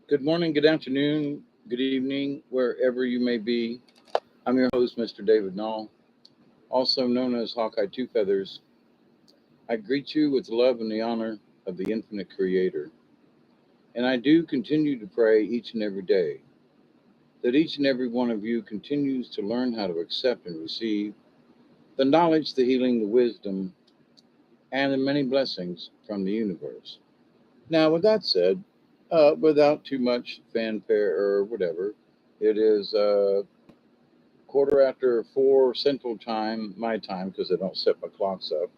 Good morning, good afternoon, good evening, wherever you may be. I'm your host, Mr. David Nall, also known as Hawkeye Two Feathers. I greet you with the love and the honor of the infinite creator. And I do continue to pray each and every day that each and every one of you continues to learn how to accept and receive the knowledge, the healing, the wisdom, and the many blessings from the universe. Now, with that said, without too much fanfare or whatever, it is quarter after 4 Central Time, my time, because I don't set my clocks up.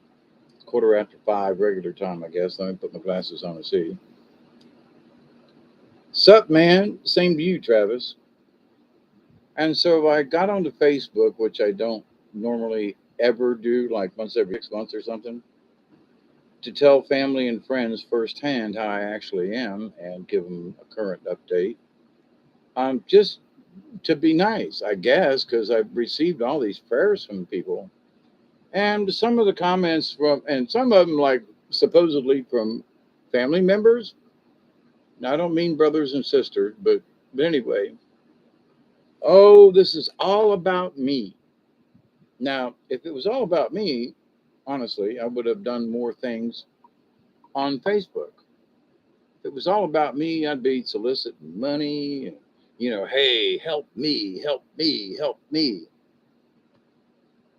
It's quarter after 5 regular time, I guess. Let me put my glasses on and see. Sup, man? Same to you, Travis. And so I got onto Facebook, which I don't normally ever do, like once every 6 months or something, to tell family and friends firsthand how I actually am and give them a current update. Just to be nice, I guess, because I've received all these prayers from people. And some of the comments from, and some of them like supposedly from family members. Now, I don't mean brothers and sisters, but anyway, oh, this is all about me. Now, if it was all about me, honestly, I would have done more things on Facebook. If it was all about me, I'd be soliciting money, hey, help me, help me, help me.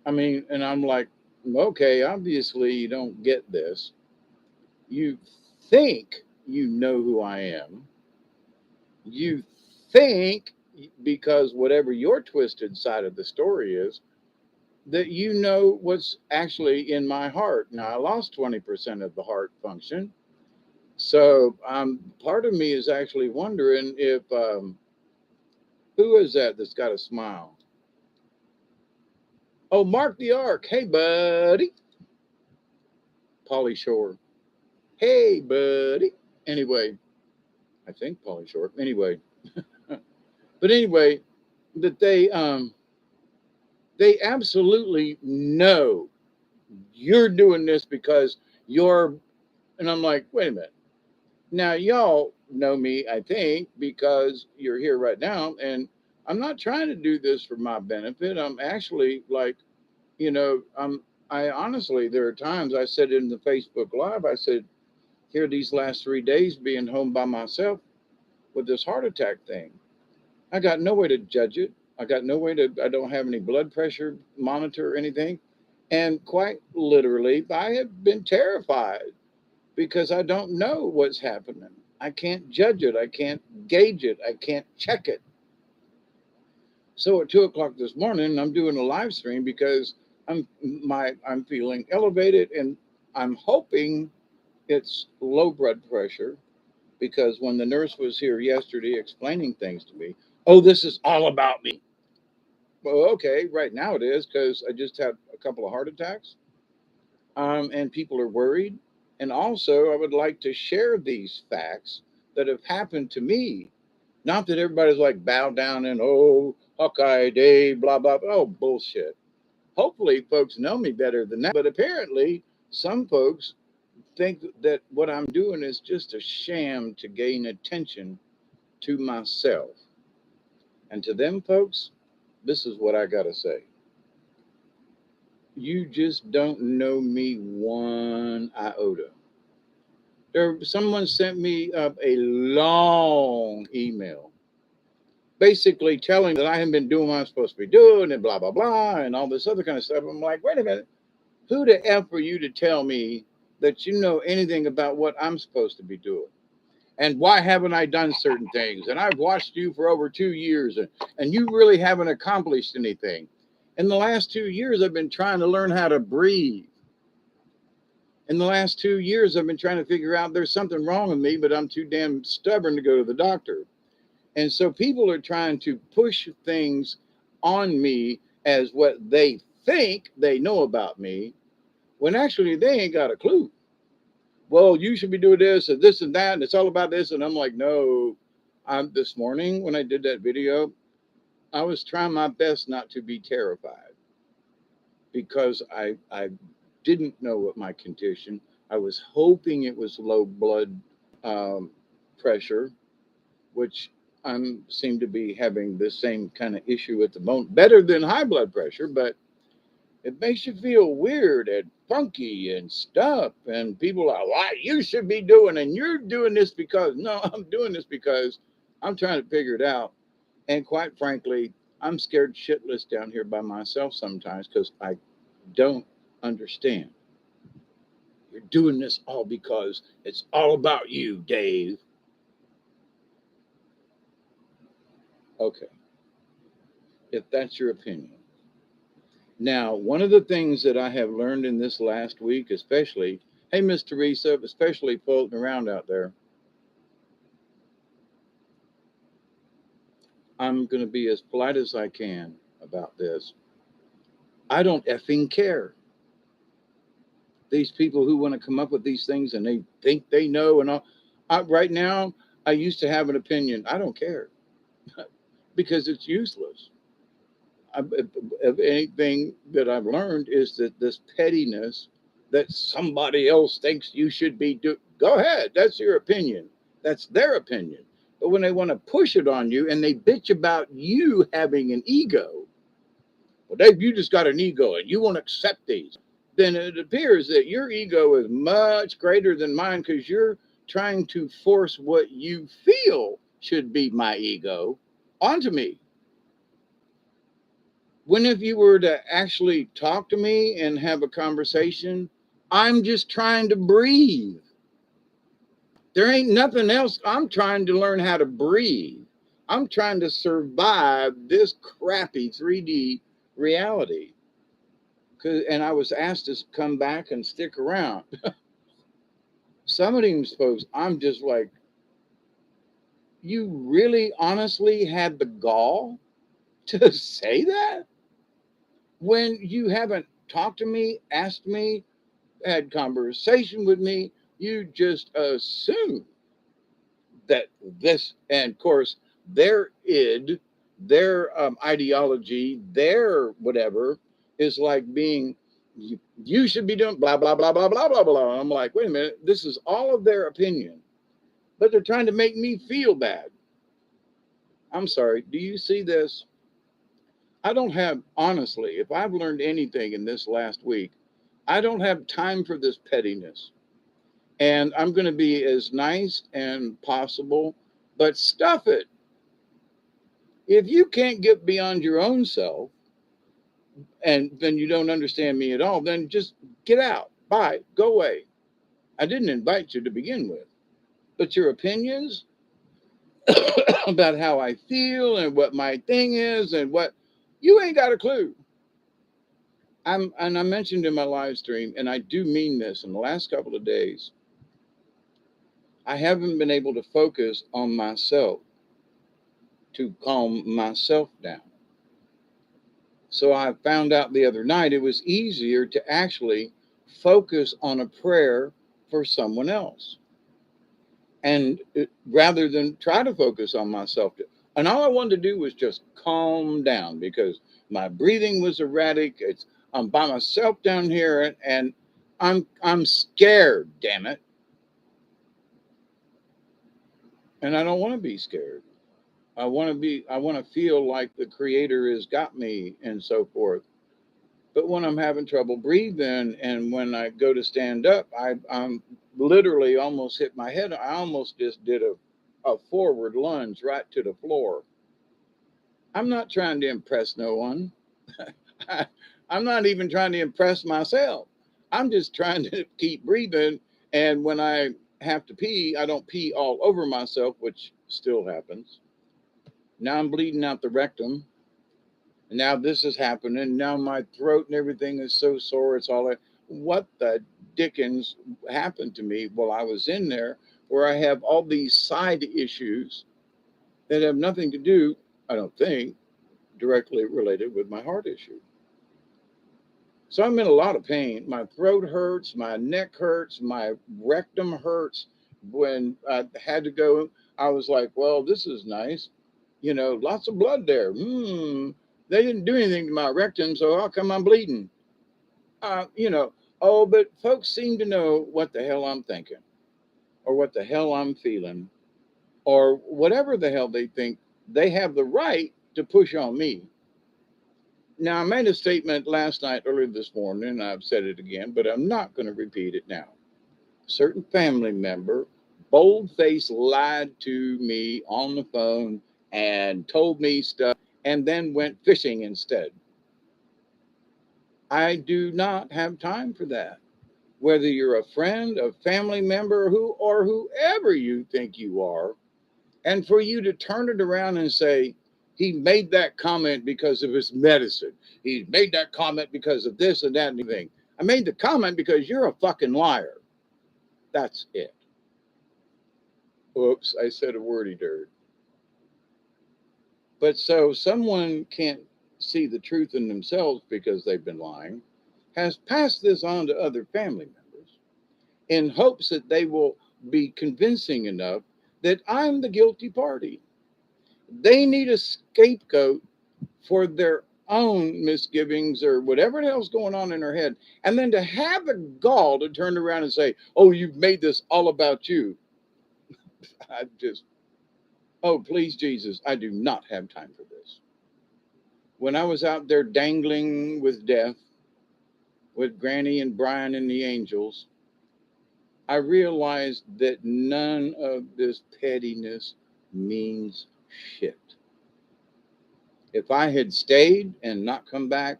I mean, and I'm like, okay, obviously you don't get this. You think you know who I am. You think, because whatever your twisted side of the story is, that you know what's actually in my heart. Now, I lost 20% of the heart function. So part of me is actually wondering if, who is that that's got a smile? Oh, Mark the Ark. Hey, buddy. Polly Shore. Hey, buddy. Anyway, I think Polly Shore. Anyway, but anyway, that they absolutely know you're doing this because you're, and I'm like, wait a minute. Now y'all know me, I think, because you're here right now, and I'm not trying to do this for my benefit. I'm actually like, I honestly, there are times I said in the Facebook Live, I said, here these last 3 days being home by myself with this heart attack thing. I got no way to judge it. I don't have any blood pressure monitor or anything. And quite literally, I have been terrified because I don't know what's happening. I can't judge it. I can't gauge it. I can't check it. So at 2 o'clock this morning, I'm doing a live stream because I'm feeling elevated, and I'm hoping it's low blood pressure, because when the nurse was here yesterday explaining things to me, oh, this is all about me. Well, okay, right now it is because I just had a couple of heart attacks, and people are worried. And also, I would like to share these facts that have happened to me. Not that everybody's like bow down and, oh, Hawkeye Day, blah, blah, blah. Oh, bullshit. Hopefully, folks know me better than that. But apparently, some folks think that what I'm doing is just a sham to gain attention to myself. And to them folks, this is what I got to say. You just don't know me one iota. Someone sent me up a long email basically telling that I haven't been doing what I'm supposed to be doing and blah, blah, blah, and all this other kind of stuff. I'm like, wait a minute. Who the F are you to tell me that you know anything about what I'm supposed to be doing? And why haven't I done certain things? And I've watched you for over 2 years, and you really haven't accomplished anything. In the last 2 years, I've been trying to learn how to breathe. In the last 2 years, I've been trying to figure out there's something wrong with me, but I'm too damn stubborn to go to the doctor. And so people are trying to push things on me as what they think they know about me, when actually they ain't got a clue. Well, you should be doing this and this and that, and it's all about this. And I'm like, no. This morning when I did that video, I was trying my best not to be terrified because I didn't know what my condition. I was hoping it was low blood um, pressure, which I'm seem to be having the same kind of issue at the moment. Better than high blood pressure, but it makes you feel weird and funky and stuff. And people are, why you should be doing, and you're doing this because no, I'm doing this because I'm trying to figure it out. And quite frankly, I'm scared shitless down here by myself sometimes because I don't understand. You're doing this all because it's all about you, Dave. Okay, if that's your opinion. Now, one of the things that I have learned in this last week, especially, hey, Miss Teresa, especially floating around out there, I'm going to be as polite as I can about this. I don't effing care. These people who want to come up with these things and they think they know and all. Right now, I used to have an opinion. I don't care because it's useless. Of anything that I've learned is that this pettiness that somebody else thinks you should be do. Go ahead, that's your opinion. That's their opinion. But when they want to push it on you and they bitch about you having an ego, well, Dave, you just got an ego and you won't accept these. Then it appears that your ego is much greater than mine because you're trying to force what you feel should be my ego onto me. When if you were to actually talk to me and have a conversation, I'm just trying to breathe. There ain't nothing else. I'm trying to learn how to breathe. I'm trying to survive this crappy 3D reality. And I was asked to come back and stick around. Some of these folks, I'm just like, you really honestly had the gall to say that when you haven't talked to me, asked me, had conversation with me, you just assume that this, and of course, their id, their ideology, their whatever is like being, you should be doing blah, blah, blah, blah, blah, blah, blah. I'm like, wait a minute, this is all of their opinion, but they're trying to make me feel bad. I'm sorry, do you see this? I don't have, honestly, if I've learned anything in this last week, I don't have time for this pettiness. And I'm going to be as nice and possible, but stuff it. If you can't get beyond your own self and then you don't understand me at all, then just get out. Bye. Go away. I didn't invite you to begin with. But your opinions about how I feel and what my thing is and what you ain't got a clue. And I mentioned in my live stream, and I do mean this in the last couple of days, I haven't been able to focus on myself to calm myself down. So I found out the other night it was easier to actually focus on a prayer for someone else. And rather than try to focus on myself. And all I wanted to do was just calm down because my breathing was erratic. I'm by myself down here and I'm scared, damn it. And I don't want to be scared. I want to feel like the creator has got me and so forth. But when I'm having trouble breathing and when I go to stand up, I'm literally almost hit my head. I almost just did a forward lunge right to the floor. I'm not trying to impress no one. I'm not even trying to impress myself. I'm just trying to keep breathing. And when I have to pee, I don't pee all over myself, which still happens. Now I'm bleeding out the rectum. And now this is happening. Now my throat and everything is so sore. It's all like, what the dickens happened to me while I was in there, where I have all these side issues that have nothing to do, I don't think, directly related with my heart issue. So I'm in a lot of pain. My throat hurts, my neck hurts, my rectum hurts. When I had to go, I was like, well, this is nice. You know, lots of blood there. They didn't do anything to my rectum, so how come I'm bleeding? You know, oh, but folks seem to know what the hell I'm thinking or what the hell I'm feeling. or whatever the hell they think they have the right to push on me. Now, I made a statement last night, earlier this morning, and I've said it again, but I'm not going to repeat it now. A certain family member bold faced lied to me on the phone and told me stuff and then went fishing instead. I do not have time for that. Whether you're a friend, a family member, or whoever you think you are, and for you to turn it around and say, he made that comment because of his medicine. He made that comment because of this and that and everything. I made the comment because you're a fucking liar. That's it. Oops, I said a wordy dirt. But so someone can't see the truth in themselves because they've been lying, has passed this on to other family members in hopes that they will be convincing enough that I'm the guilty party. They need a scapegoat for their own misgivings or whatever the hell's going on in their head. And then to have the gall to turn around and say, oh, you've made this all about you. I just, oh, please, Jesus, I do not have time for this. When I was out there dangling with death with Granny and Brian and the angels, I realized that none of this pettiness means shit. If I had stayed and not come back,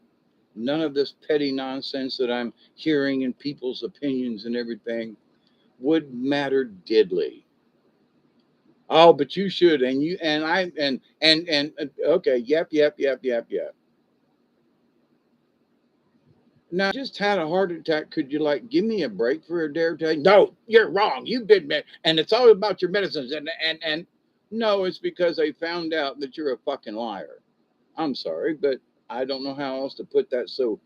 none of this petty nonsense that I'm hearing in people's opinions and everything would matter diddly. Oh, but you should, and you and I and okay, yep. Now, I just had a heart attack. Could you like give me a break for a dare day? No, you're wrong. You did me, and it's all about your medicines. And no, it's because I found out that you're a fucking liar. I'm sorry, but I don't know how else to put that. So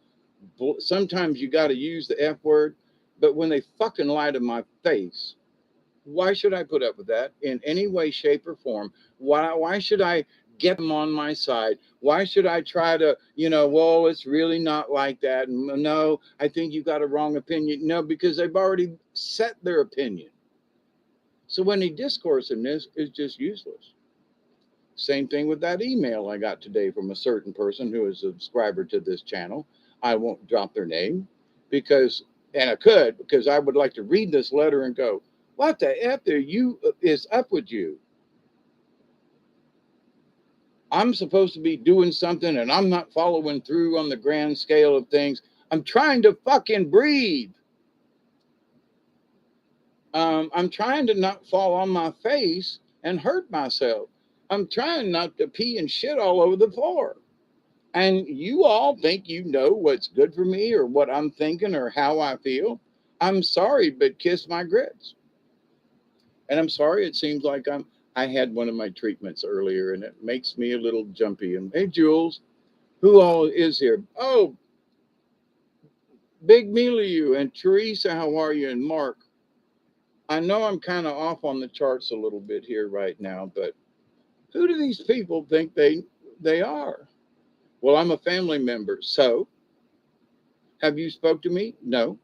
sometimes you got to use the F word, but when they fucking lie to my face, why should I put up with that in any way, shape, or form? Why should I get them on my side? Why should I try to, well, it's really not like that. And no, I think you got a wrong opinion. No, because they've already set their opinion. So any discourse in this is just useless. Same thing with that email I got today from a certain person who is a subscriber to this channel. I won't drop their name because, and I could, because I would like to read this letter and go, what the F is up with you? I'm supposed to be doing something and I'm not following through on the grand scale of things. I'm trying to fucking breathe. I'm trying to not fall on my face and hurt myself. I'm trying not to pee and shit all over the floor. And you all think you know what's good for me or what I'm thinking or how I feel. I'm sorry, but kiss my grits. And I'm sorry, it seems like I had one of my treatments earlier and it makes me a little jumpy. And hey, Jules, who all is here? Oh, Big Milieu and Teresa, how are you? And Mark. I know I'm kind of off on the charts a little bit here right now, but who do these people think they are? Well, I'm a family member. So have you spoke to me? No.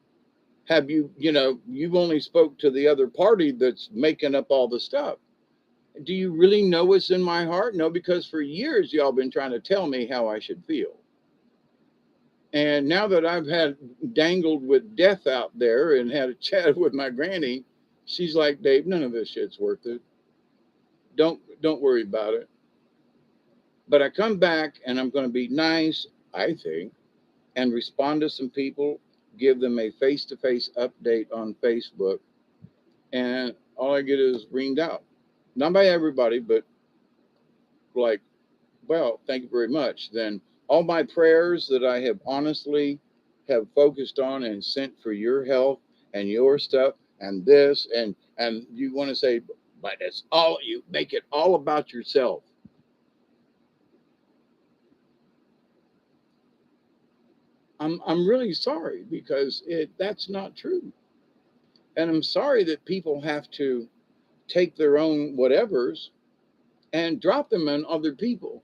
Have you've only spoke to the other party that's making up all the stuff. Do you really know what's in my heart? No, because for years y'all been trying to tell me how I should feel. And now that I've had dangled with death out there and had a chat with my granny, she's like, Dave, none of this shit's worth it. Don't worry about it. But I come back and I'm going to be nice, I think, and respond to some people, give them a face-to-face update on Facebook, and all I get is reamed out. Not by everybody, but like, well, thank you very much. Then all my prayers that I have honestly have focused on and sent for your health and your stuff and this and you want to say, but it's all you make it all about yourself. I'm really sorry because that's not true. And I'm sorry that people have to take their own whatevers and drop them on other people.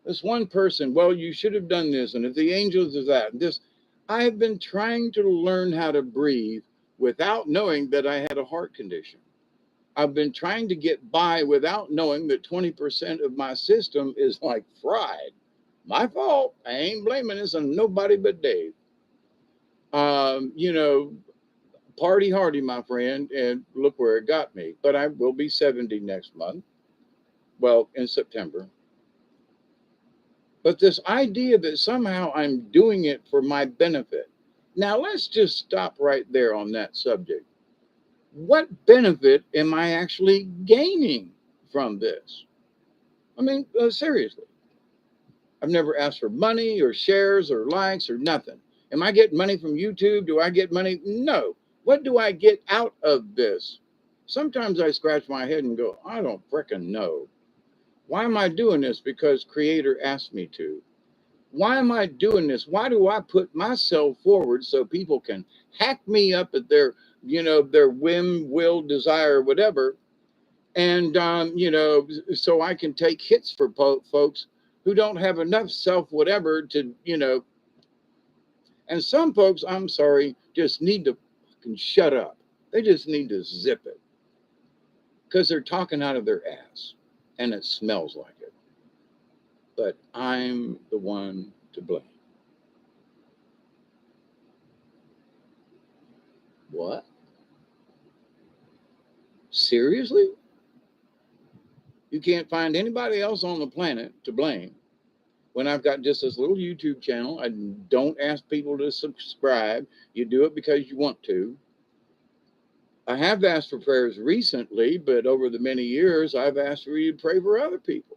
This one person, well, you should have done this, and if the angels is that, this. I have been trying to learn how to breathe without knowing that I had a heart condition. I've been trying to get by without knowing that 20% of my system is like fried. My fault. I ain't blaming this on nobody but Dave. You know, party hardy, my friend, and look where it got me. But I will be 70 next month. Well, in September. But this idea that somehow I'm doing it for my benefit. Now, let's just stop right there on that subject. What benefit am I actually gaining from this? I mean, seriously, I've never asked for money or shares or likes or nothing. Am I getting money from YouTube? Do I get money? No. What do I get out of this? Sometimes I scratch my head and go, I don't frickin' know. Why am I doing this? Because Creator asked me to. Why am I doing this? Why do I put myself forward so people can hack me up at their, their whim, will, desire, whatever, and so I can take hits for folks who don't have enough self, whatever, to, and some folks, I'm sorry, just need to fucking shut up. They just need to zip it because they're talking out of their ass, and it smells like it. But I'm the one to blame. What? Seriously? You can't find anybody else on the planet to blame when I've got just this little YouTube channel. I don't ask people to subscribe. You do it because you want to. I have asked for prayers recently, but over the many years, I've asked for you to pray for other people.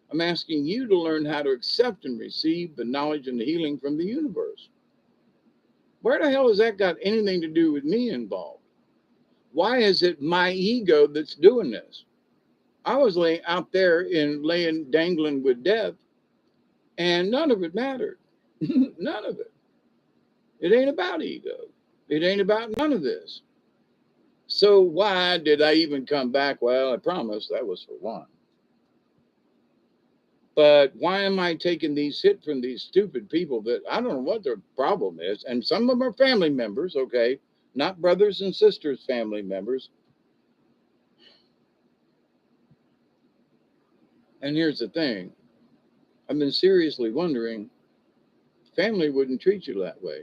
I'm asking you to learn how to accept and receive the knowledge and the healing from the universe. Where the hell has that got anything to do with me involved? Why is it my ego that's doing this? I was laying out there and laying dangling with death, and none of it mattered. None of it. It ain't about ego. It ain't about none of this. So why did I even come back? Well, I promise that was for one. But why am I taking these hits from these stupid people that I don't know what their problem is? And some of them are family members, okay? Not brothers and sisters, family members. And here's the thing. I've been seriously wondering, family wouldn't treat you that way.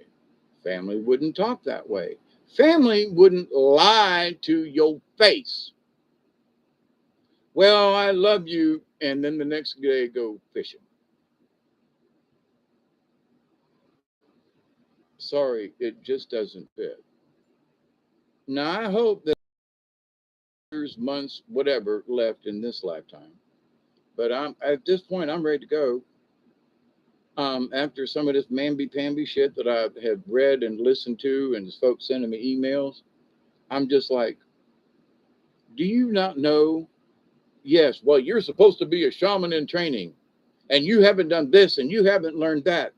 Family wouldn't talk that way. Family wouldn't lie to your face. Well, I love you, and then the next day go fishing. Sorry, it just doesn't fit. Now, I hope that there's months, whatever, left in this lifetime. But I'm at this point, I'm ready to go. After some of this mamby-pamby shit that I have read and listened to, and folks sending me emails, I'm just like, do you not know? Yes, well, you're supposed to be a shaman in training, and you haven't done this, and you haven't learned that.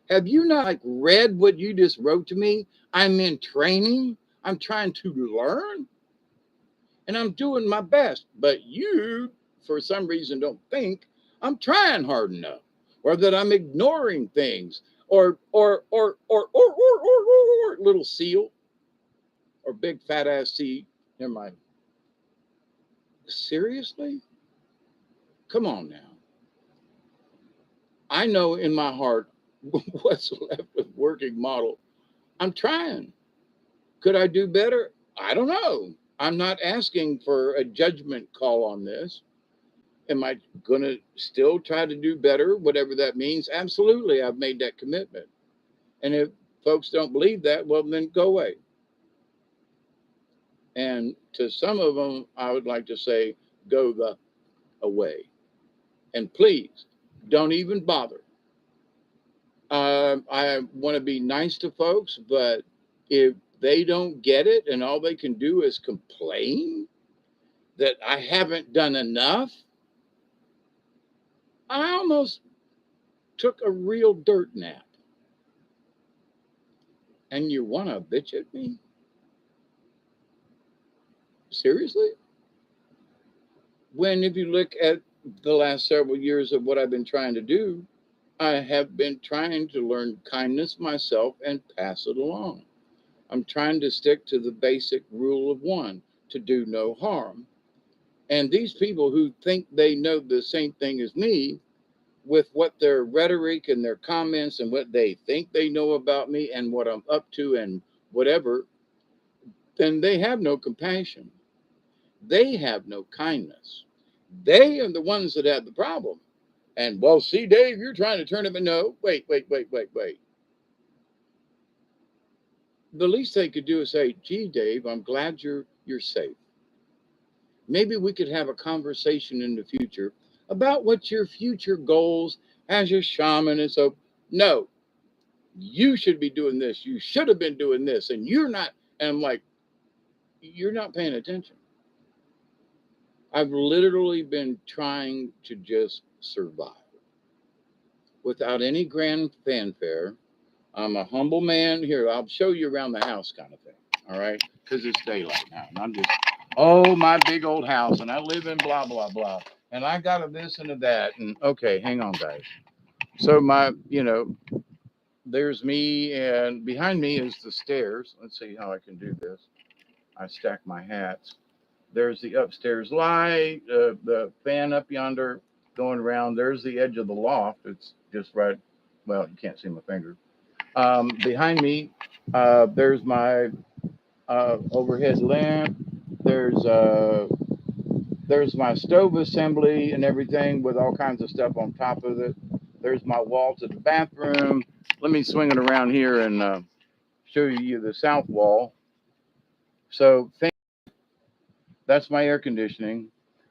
Have you not like read what you just wrote to me? I'm in training. I'm trying to learn, and I'm doing my best. But you, for some reason, don't think I'm trying hard enough, or that I'm ignoring things, or little seal, or big fat ass C. Never mind. Seriously? Come on now. I know in my heart what's left of working model. I'm trying. Could I do better? I don't know. I'm not asking for a judgment call on this. Am I going to still try to do better, whatever that means? Absolutely. I've made that commitment. And if folks don't believe that, well, then go away. And to some of them, I would like to say, go the away. And please don't even bother. I want to be nice to folks, but if they don't get it and all they can do is complain that I haven't done enough, I almost took a real dirt nap. And you want to bitch at me? Seriously? When if you look at the last several years of what I've been trying to do, I have been trying to learn kindness myself and pass it along. I'm trying to stick to the basic rule of one, to do no harm. And these people who think they know the same thing as me, with what their rhetoric and their comments and what they think they know about me and what I'm up to and whatever, then they have no compassion. They have no kindness. They are the ones that have the problem. And well, see, Dave, you're trying to turn it. No, wait. The least they could do is say, "Gee, Dave, I'm glad you're safe. Maybe we could have a conversation in the future about what your future goals as your shaman." And so, no, you should be doing this. You should have been doing this, and you're not. And I'm like, you're not paying attention. I've literally been trying to just survive without any grand fanfare. I'm a humble man. Here, I'll show you around the house, kind of thing. All right, because it's daylight now, and I'm just, oh, my big old house, and I live in blah blah blah, and I got a this and a that, and okay, hang on, guys. So my, there's me, and behind me is the stairs. Let's see how I can do this. I stack my hats. There's the upstairs light, the fan up yonder going around. There's the edge of the loft. It's just right. Well, you can't see my finger. Behind me, there's my overhead lamp. There's uh, there's my stove assembly and everything with all kinds of stuff on top of it. There's my wall to the bathroom. Let me swing it around here and show you the south wall. So that's my air conditioning.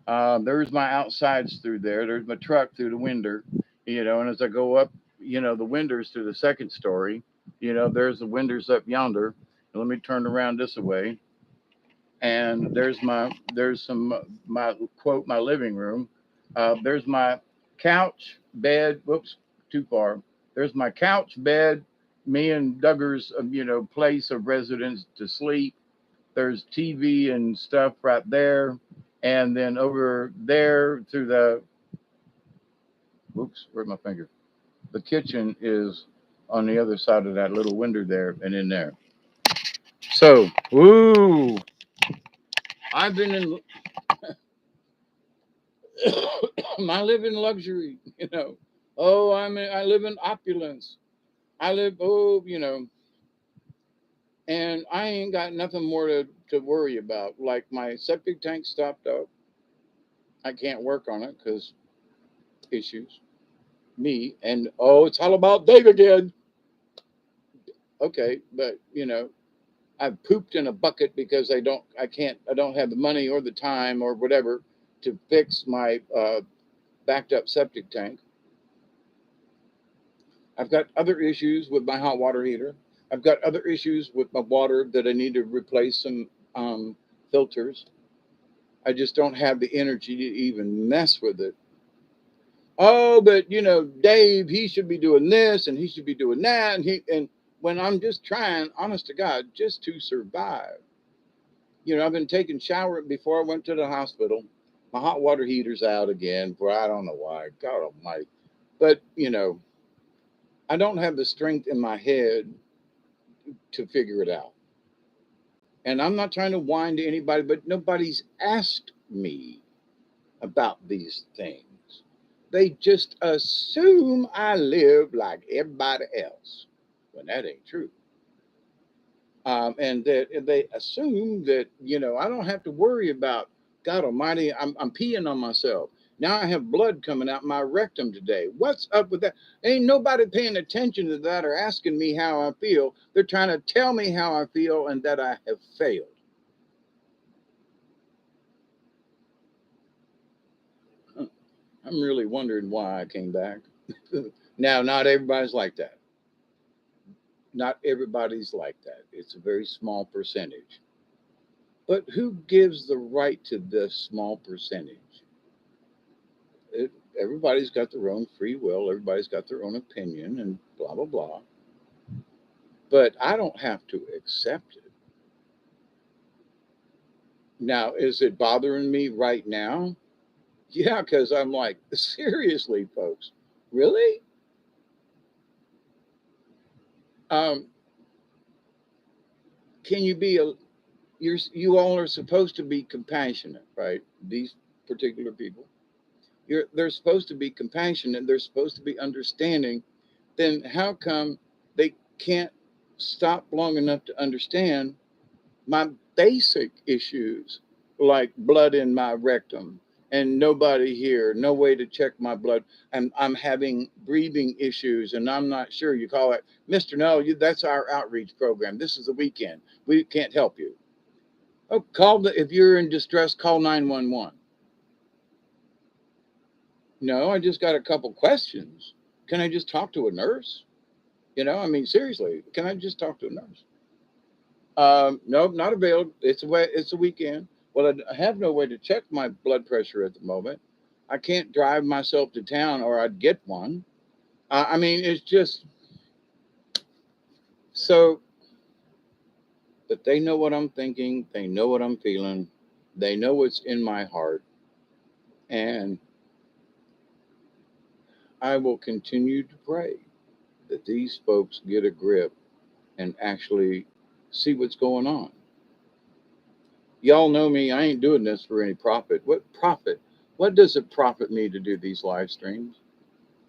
There's my outsides through there. There's my truck through the window, and as I go up, the windows to the second story, there's the windows up yonder. And let me turn around this way. And there's some, my quote, my living room. There's my couch, bed. Whoops, too far. There's my couch, bed, me and Duggar's, place of residence to sleep. There's TV and stuff right there. And then over there through the, whoops, where's my finger? The kitchen is on the other side of that little window there and in there. So, ooh, I've been in, I live in luxury. Oh, I live in opulence. I live, and I ain't got nothing more to worry about. Like my septic tank stopped up. I can't work on it because issues. Me and oh, it's all about Dave again. Okay, but I've pooped in a bucket because I don't have the money or the time or whatever to fix my backed up septic tank. I've got other issues with my hot water heater. I've got other issues with my water that I need to replace some filters. I just don't have the energy to even mess with it. Oh, but Dave, he should be doing this and he should be doing that, and when I'm just trying, honest to God, just to survive. I've been taking shower before I went to the hospital. My hot water heater's out again for I don't know why. God Almighty, but I don't have the strength in my head to figure it out. And I'm not trying to whine to anybody, but nobody's asked me about these things. They just assume I live like everybody else when that ain't true. And that they assume that, I don't have to worry about God Almighty. I'm peeing on myself. Now I have blood coming out my rectum today. What's up with that? Ain't nobody paying attention to that or asking me how I feel. They're trying to tell me how I feel and that I have failed. I'm really wondering why I came back. Now, not everybody's like that. Not everybody's like that. It's a very small percentage. But who gives the right to this small percentage? It, everybody's got their own free will, everybody's got their own opinion, and blah, blah, blah. But I don't have to accept it. Now, is it bothering me right now? Yeah, because I'm like, seriously, folks, really? Um, can you be a You all are supposed to be compassionate, right? These particular people. They're supposed to be compassionate, they're supposed to be understanding. Then how come they can't stop long enough to understand my basic issues, like blood in my rectum and nobody here, no way to check my blood, and I'm having breathing issues and I'm not sure? You call it, Mr. No, that's our outreach program, this is the weekend, we can't help you. Oh, if you're in distress, call 911. No, I just got a couple questions. Can I just talk to a nurse? I mean, seriously, can I just talk to a nurse? Nope, not available. It's a weekend. Well, I have no way to check my blood pressure at the moment. I can't drive myself to town, or I'd get one. I mean, it's just so. But they know what I'm thinking. They know what I'm feeling. They know what's in my heart, and I will continue to pray that these folks get a grip and actually see what's going on. Y'all know me. I ain't doing this for any profit. What profit? What does it profit me to do these live streams?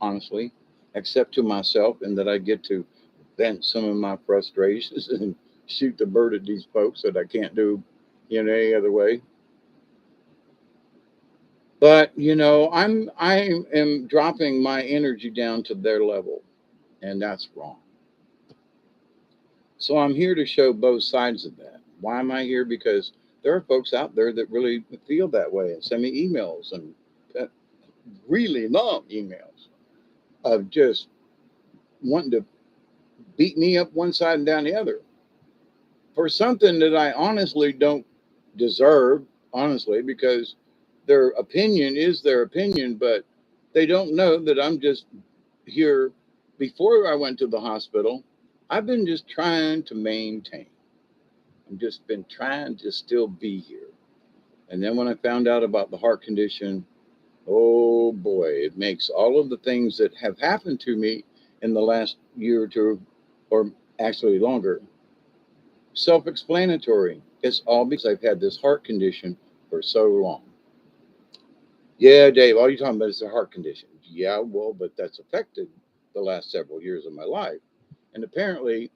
Honestly, except to myself, and that I get to vent some of my frustrations and shoot the bird at these folks that I can't do in any other way. But I am dropping my energy down to their level, and that's wrong. So I'm here to show both sides of that. Why am I here? Because there are folks out there that really feel that way and send me emails, and uh, really long emails of just wanting to beat me up one side and down the other for something that I honestly don't deserve, honestly, because their opinion is their opinion, but they don't know that I'm just here. Before I went to the hospital, I've been just trying to maintain. I've just been trying to still be here. And then when I found out about the heart condition, oh boy, it makes all of the things that have happened to me in the last year or two, or actually longer, self explanatory. It's all because I've had this heart condition for so long. Yeah, Dave, all you're talking about is a heart condition. Yeah, well, but that's affected the last several years of my life. And apparently,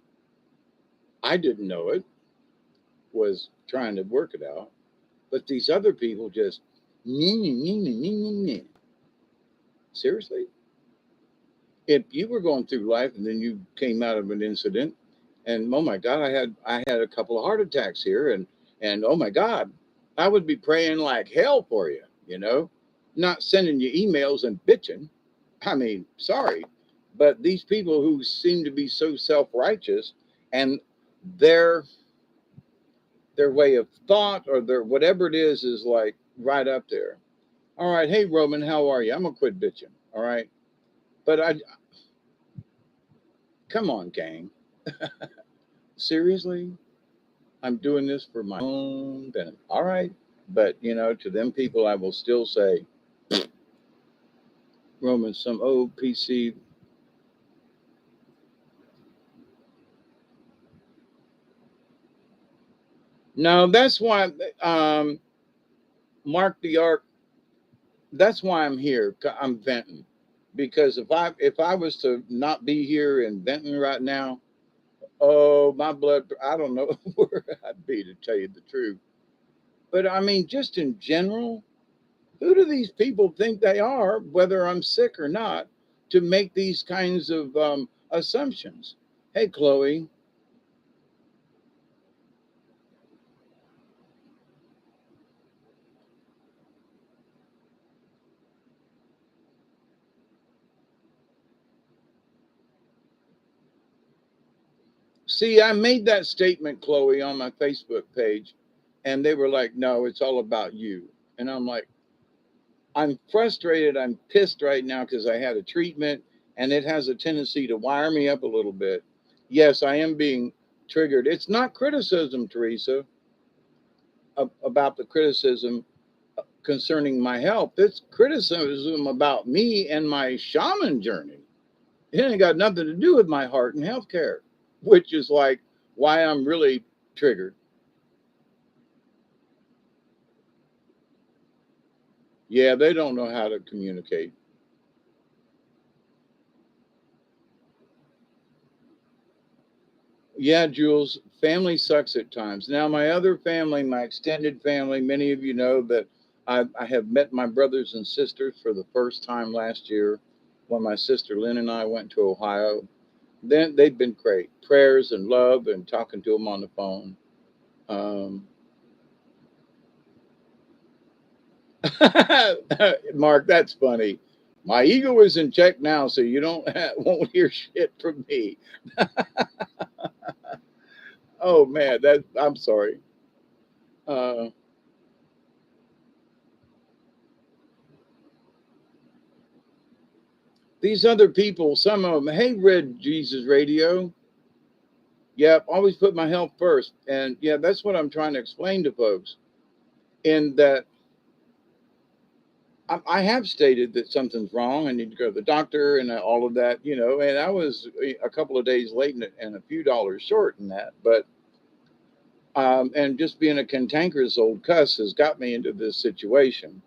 I didn't know it, was trying to work it out. But these other people just, "Nyeh, nyeh, nyeh, nyeh, nyeh, nyeh, nyeh." Seriously? If you were going through life and then you came out of an incident, and oh my God, I had a couple of heart attacks here, and oh my God, I would be praying like hell for you, not sending you emails and bitching. I mean, sorry, but these people who seem to be so self-righteous, and their their way of thought, or their whatever it is like right up there. All right, hey Roman, how are you? I'm gonna quit bitching. All right, but I come on, gang. Seriously, I'm doing this for my own benefit. All right. But, to them people, I will still say, Roman, some old PC. No, that's why, Mark the Ark, that's why I'm here. I'm venting. Because if I was to not be here and venting right now, oh, my blood, I don't know where I'd be, to tell you the truth. But I mean, just in general, who do these people think they are, whether I'm sick or not, to make these kinds of assumptions? Hey, Chloe. See, I made that statement, Chloe, on my Facebook page, and they were like, no, it's all about you. And I'm like, I'm frustrated. I'm pissed right now because I had a treatment and it has a tendency to wire me up a little bit. Yes, I am being triggered. It's not criticism, Teresa, about the criticism concerning my health. It's criticism about me and my shaman journey. It ain't got nothing to do with my heart and health care, which is like why I'm really triggered. Yeah, they don't know how to communicate. Yeah, Jules, family sucks at times. Now, my other family, my extended family, many of you know that I have met my brothers and sisters for the first time last year when my sister Lynn and I went to Ohio. Then they've been great. Prayers and love and talking to them on the phone. Um, Mark, that's funny. My ego is in check now, so you won't hear shit from me. Oh man, that I'm sorry. Uh, these other people, some of them, hey, Red Jesus Radio. Yep, always put my health first, and yeah, that's what I'm trying to explain to folks. In that, I have stated that something's wrong. I need to go to the doctor and all of that, you know. And I was a couple of days late and a few dollars short in that, but and just being a cantankerous old cuss has got me into this situation.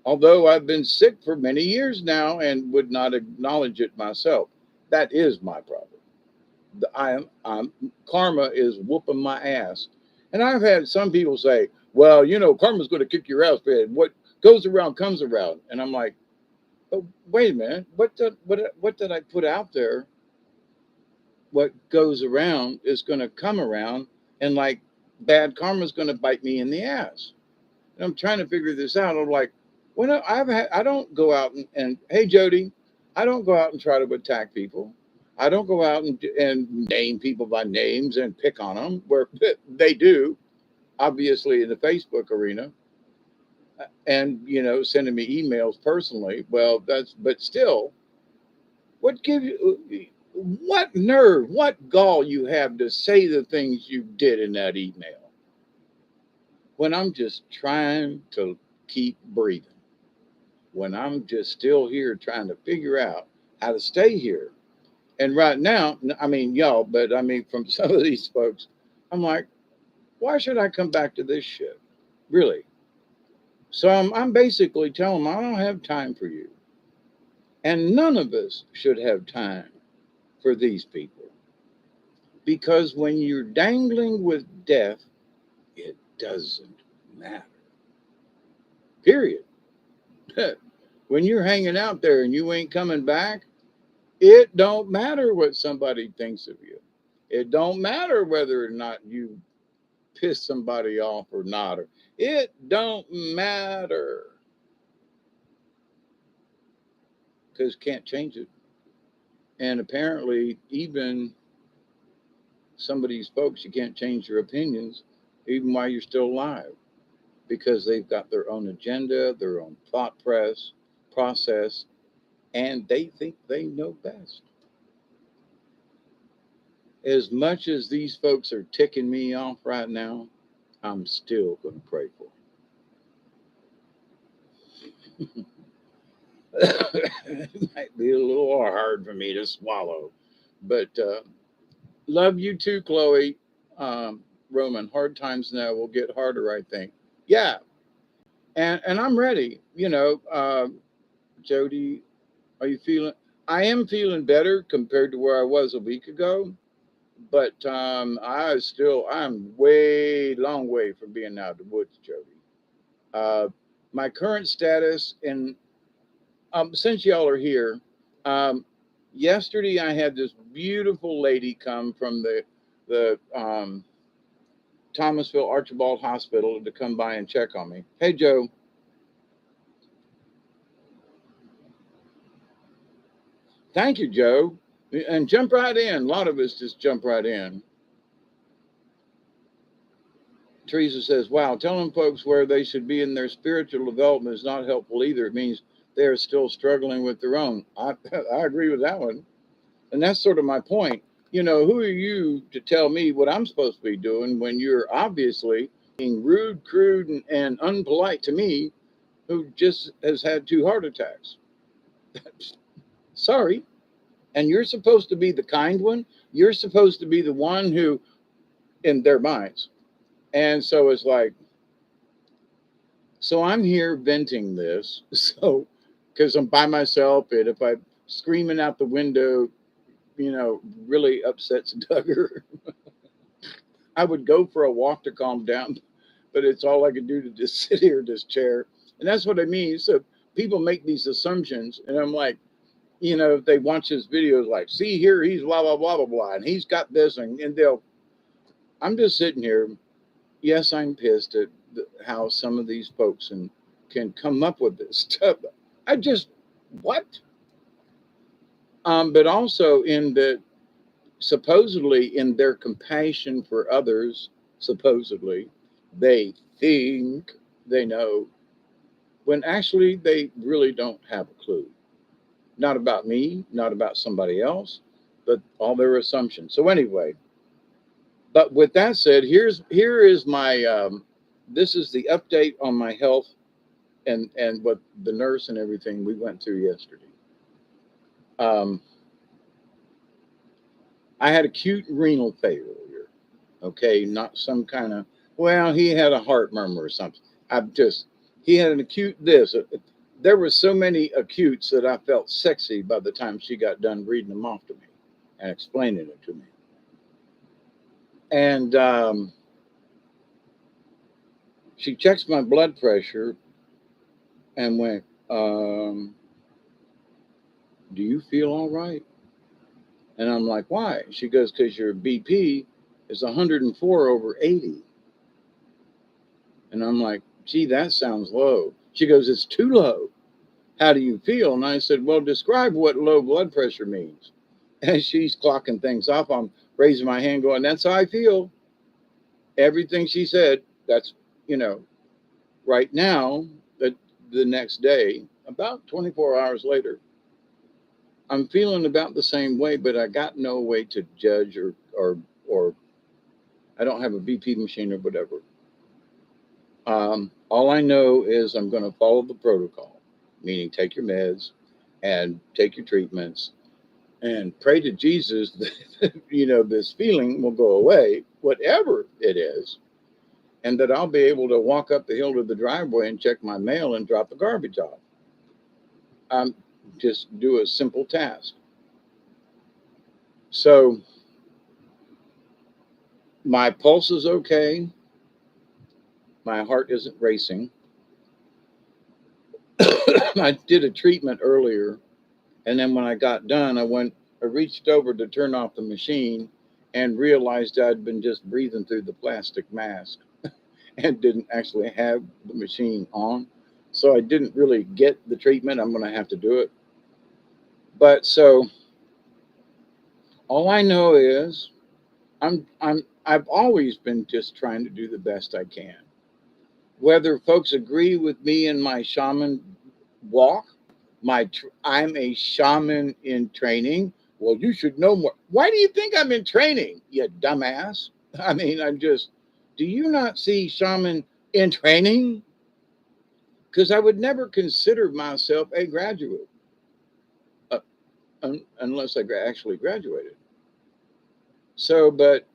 Although I've been sick for many years now and would not acknowledge it myself, that is my problem. I'm karma is whooping my ass, and I've had some people say, "Well, you know, karma's going to kick your ass, man. What goes around comes around." And I'm like, "Oh, wait a minute. What did I put out there? What goes around is going to come around, and like bad karma's going to bite me in the ass." And I'm trying to figure this out. I'm like, I don't go out and hey Jody, I don't go out and try to attack people. I don't go out and name people by names and pick on them where they do, obviously in the Facebook arena, and you know sending me emails personally. Well, that's but still, what give you what nerve, what gall you have to say the things you did in that email when I'm just trying to keep breathing, when I'm just still here trying to figure out how to stay here. And right now, I mean, y'all, but I mean, from some of these folks, I'm like, why should I come back to this shit? Really? So I'm basically telling them I don't have time for you. And none of us should have time for these people. Because when you're dangling with death, it doesn't matter. Period. When you're hanging out there and you ain't coming back, it don't matter what somebody thinks of you. It don't matter whether or not you piss somebody off or not. Or it don't matter because can't change it. And apparently, even some of these folks, you can't change their opinions even while you're still alive because they've got their own agenda, their own thought process, and they think they know best. As much as these folks are ticking me off right now, I'm still going to pray for them. It might be a little hard for me to swallow, but love you too, Chloe. Roman, hard times now will get harder, I think. Yeah, and I'm ready. You know, Jody, are you feeling? I am feeling better compared to where I was a week ago, but I'm way long way from being out of the woods, Jody. Uh, my current status, and since y'all are here, um, yesterday I had this beautiful lady come from the Thomasville Archibald Hospital to come by and check on me. Hey Joe, thank you, Joe, and jump right in. A lot of us just jump right in. Teresa says, "Wow, telling folks where they should be in their spiritual development is not helpful either. It means they're still struggling with their own." I agree with that one. And that's sort of my point. You know, who are you to tell me what I'm supposed to be doing when you're obviously being rude, crude, and unpolite to me, who just has had 2 heart attacks? Sorry. And you're supposed to be the kind one. You're supposed to be the one who, in their minds. And so it's like, So I'm here venting this. So, because I'm by myself, and if I'm screaming out the window, really upsets Duggar, I would go for a walk to calm down, but it's all I could do to just sit here in this chair. And that's what I mean. So people make these assumptions, and I'm like, if they watch his videos, like, see here, he's blah, blah, blah, blah, blah, and he's got this, and I'm just sitting here. Yes, I'm pissed at how some of these folks can come up with this stuff. I just, what? But also in the supposedly in their compassion for others, supposedly they think they know when actually they really don't have a clue. Not about me, not about somebody else, but all their assumptions. So anyway, but with that said, here is my this is the update on my health and what the nurse and everything we went through yesterday. Um, I had acute renal failure. Okay, not some kind of, well, he had a heart murmur or something. He had an acute this. There were so many acutes that I felt sexy by the time she got done reading them off to me and explaining it to me. And she checks my blood pressure and went, do you feel all right? And I'm like, why? She goes, because your BP is 104 over 80. And I'm like, gee, that sounds low. She goes, it's too low. How do you feel? And I said, well, describe what low blood pressure means. And she's clocking things off. I'm raising my hand going, that's how I feel. Everything she said, that's, you know, right now, the next day, about 24 hours later, I'm feeling about the same way, but I got no way to judge or I don't have a BP machine or whatever. All I know is I'm going to follow the protocol, meaning take your meds and take your treatments and pray to Jesus that, this feeling will go away, whatever it is, and that I'll be able to walk up the hill to the driveway and check my mail and drop the garbage off. Just do a simple task. So my pulse is okay. My heart isn't racing. I did a treatment earlier, and then when I got done, I reached over to turn off the machine and realized I'd been just breathing through the plastic mask and didn't actually have the machine on. So I didn't really get the treatment. I'm going to have to do it. But so all I know is I've always been just trying to do the best I can. Whether folks agree with me in my shaman walk, I'm a shaman in training. Well, you should know more. Why do you think I'm in training, you dumbass? I mean, do you not see shaman in training? Because I would never consider myself a graduate uh, unless I actually graduated. So, but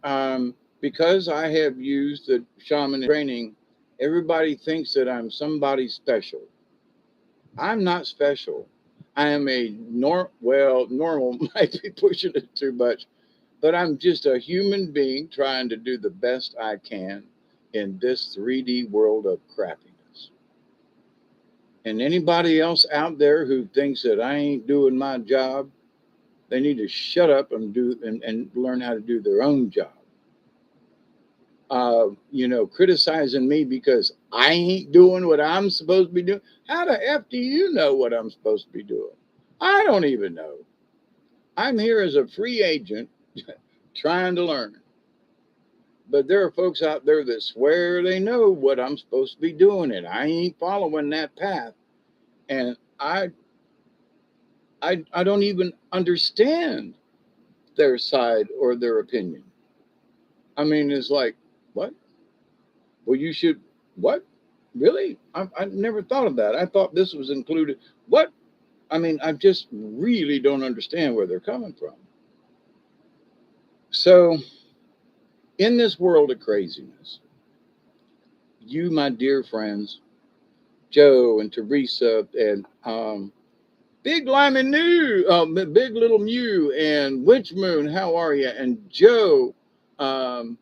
because I have used the shaman training, everybody thinks that I'm somebody special. I'm not special. I am normal might be pushing it too much, but I'm just a human being trying to do the best I can in this 3D world of crappiness. And anybody else out there who thinks that I ain't doing my job, they need to shut up and learn how to do their own job. Criticizing me because I ain't doing what I'm supposed to be doing. How the F do you know what I'm supposed to be doing? I don't even know. I'm here as a free agent trying to learn. But there are folks out there that swear they know what I'm supposed to be doing, and I ain't following that path. And I don't even understand their side or their opinion. I mean, it's like, what? Well, you should, what? Really? I never thought of that. I thought this was included. What? I mean, I just really don't understand where they're coming from. So, in this world of craziness, you, my dear friends, Joe and Teresa and Big Lyman New, Big Little Mew and Witch Moon. How are you? And Joe, um,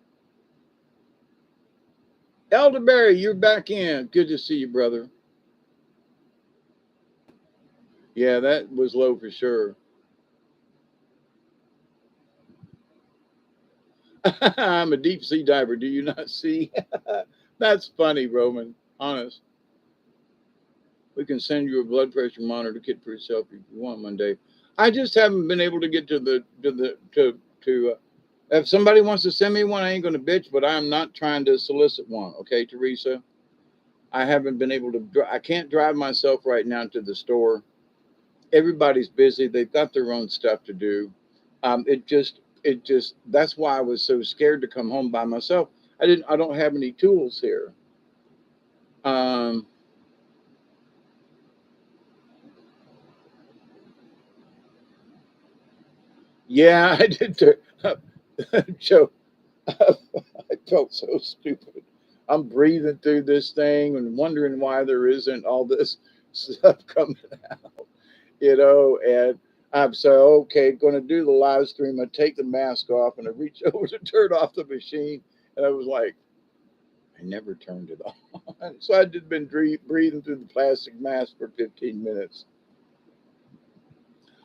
Elderberry, you're back in. Good to see you, brother. Yeah, that was low for sure. I'm a deep sea diver. Do you not see? That's funny, Roman. Honest. We can send you a blood pressure monitor kit for yourself if you want one day. I just haven't been able to get to. If somebody wants to send me one, I ain't gonna bitch, but I'm not trying to solicit one. Okay, Teresa. I haven't been able to. I can't drive myself right now to the store. Everybody's busy. They've got their own stuff to do. It just. That's why I was so scared to come home by myself. I don't have any tools here. Um, yeah, I did. Joe, I felt so stupid. I'm breathing through this thing and wondering why there isn't all this stuff coming, and I'm so okay, going to do the live stream. I take the mask off and I reach over to turn off the machine, and I was like, I never turned it on. So I just been breathing through the plastic mask for 15 minutes.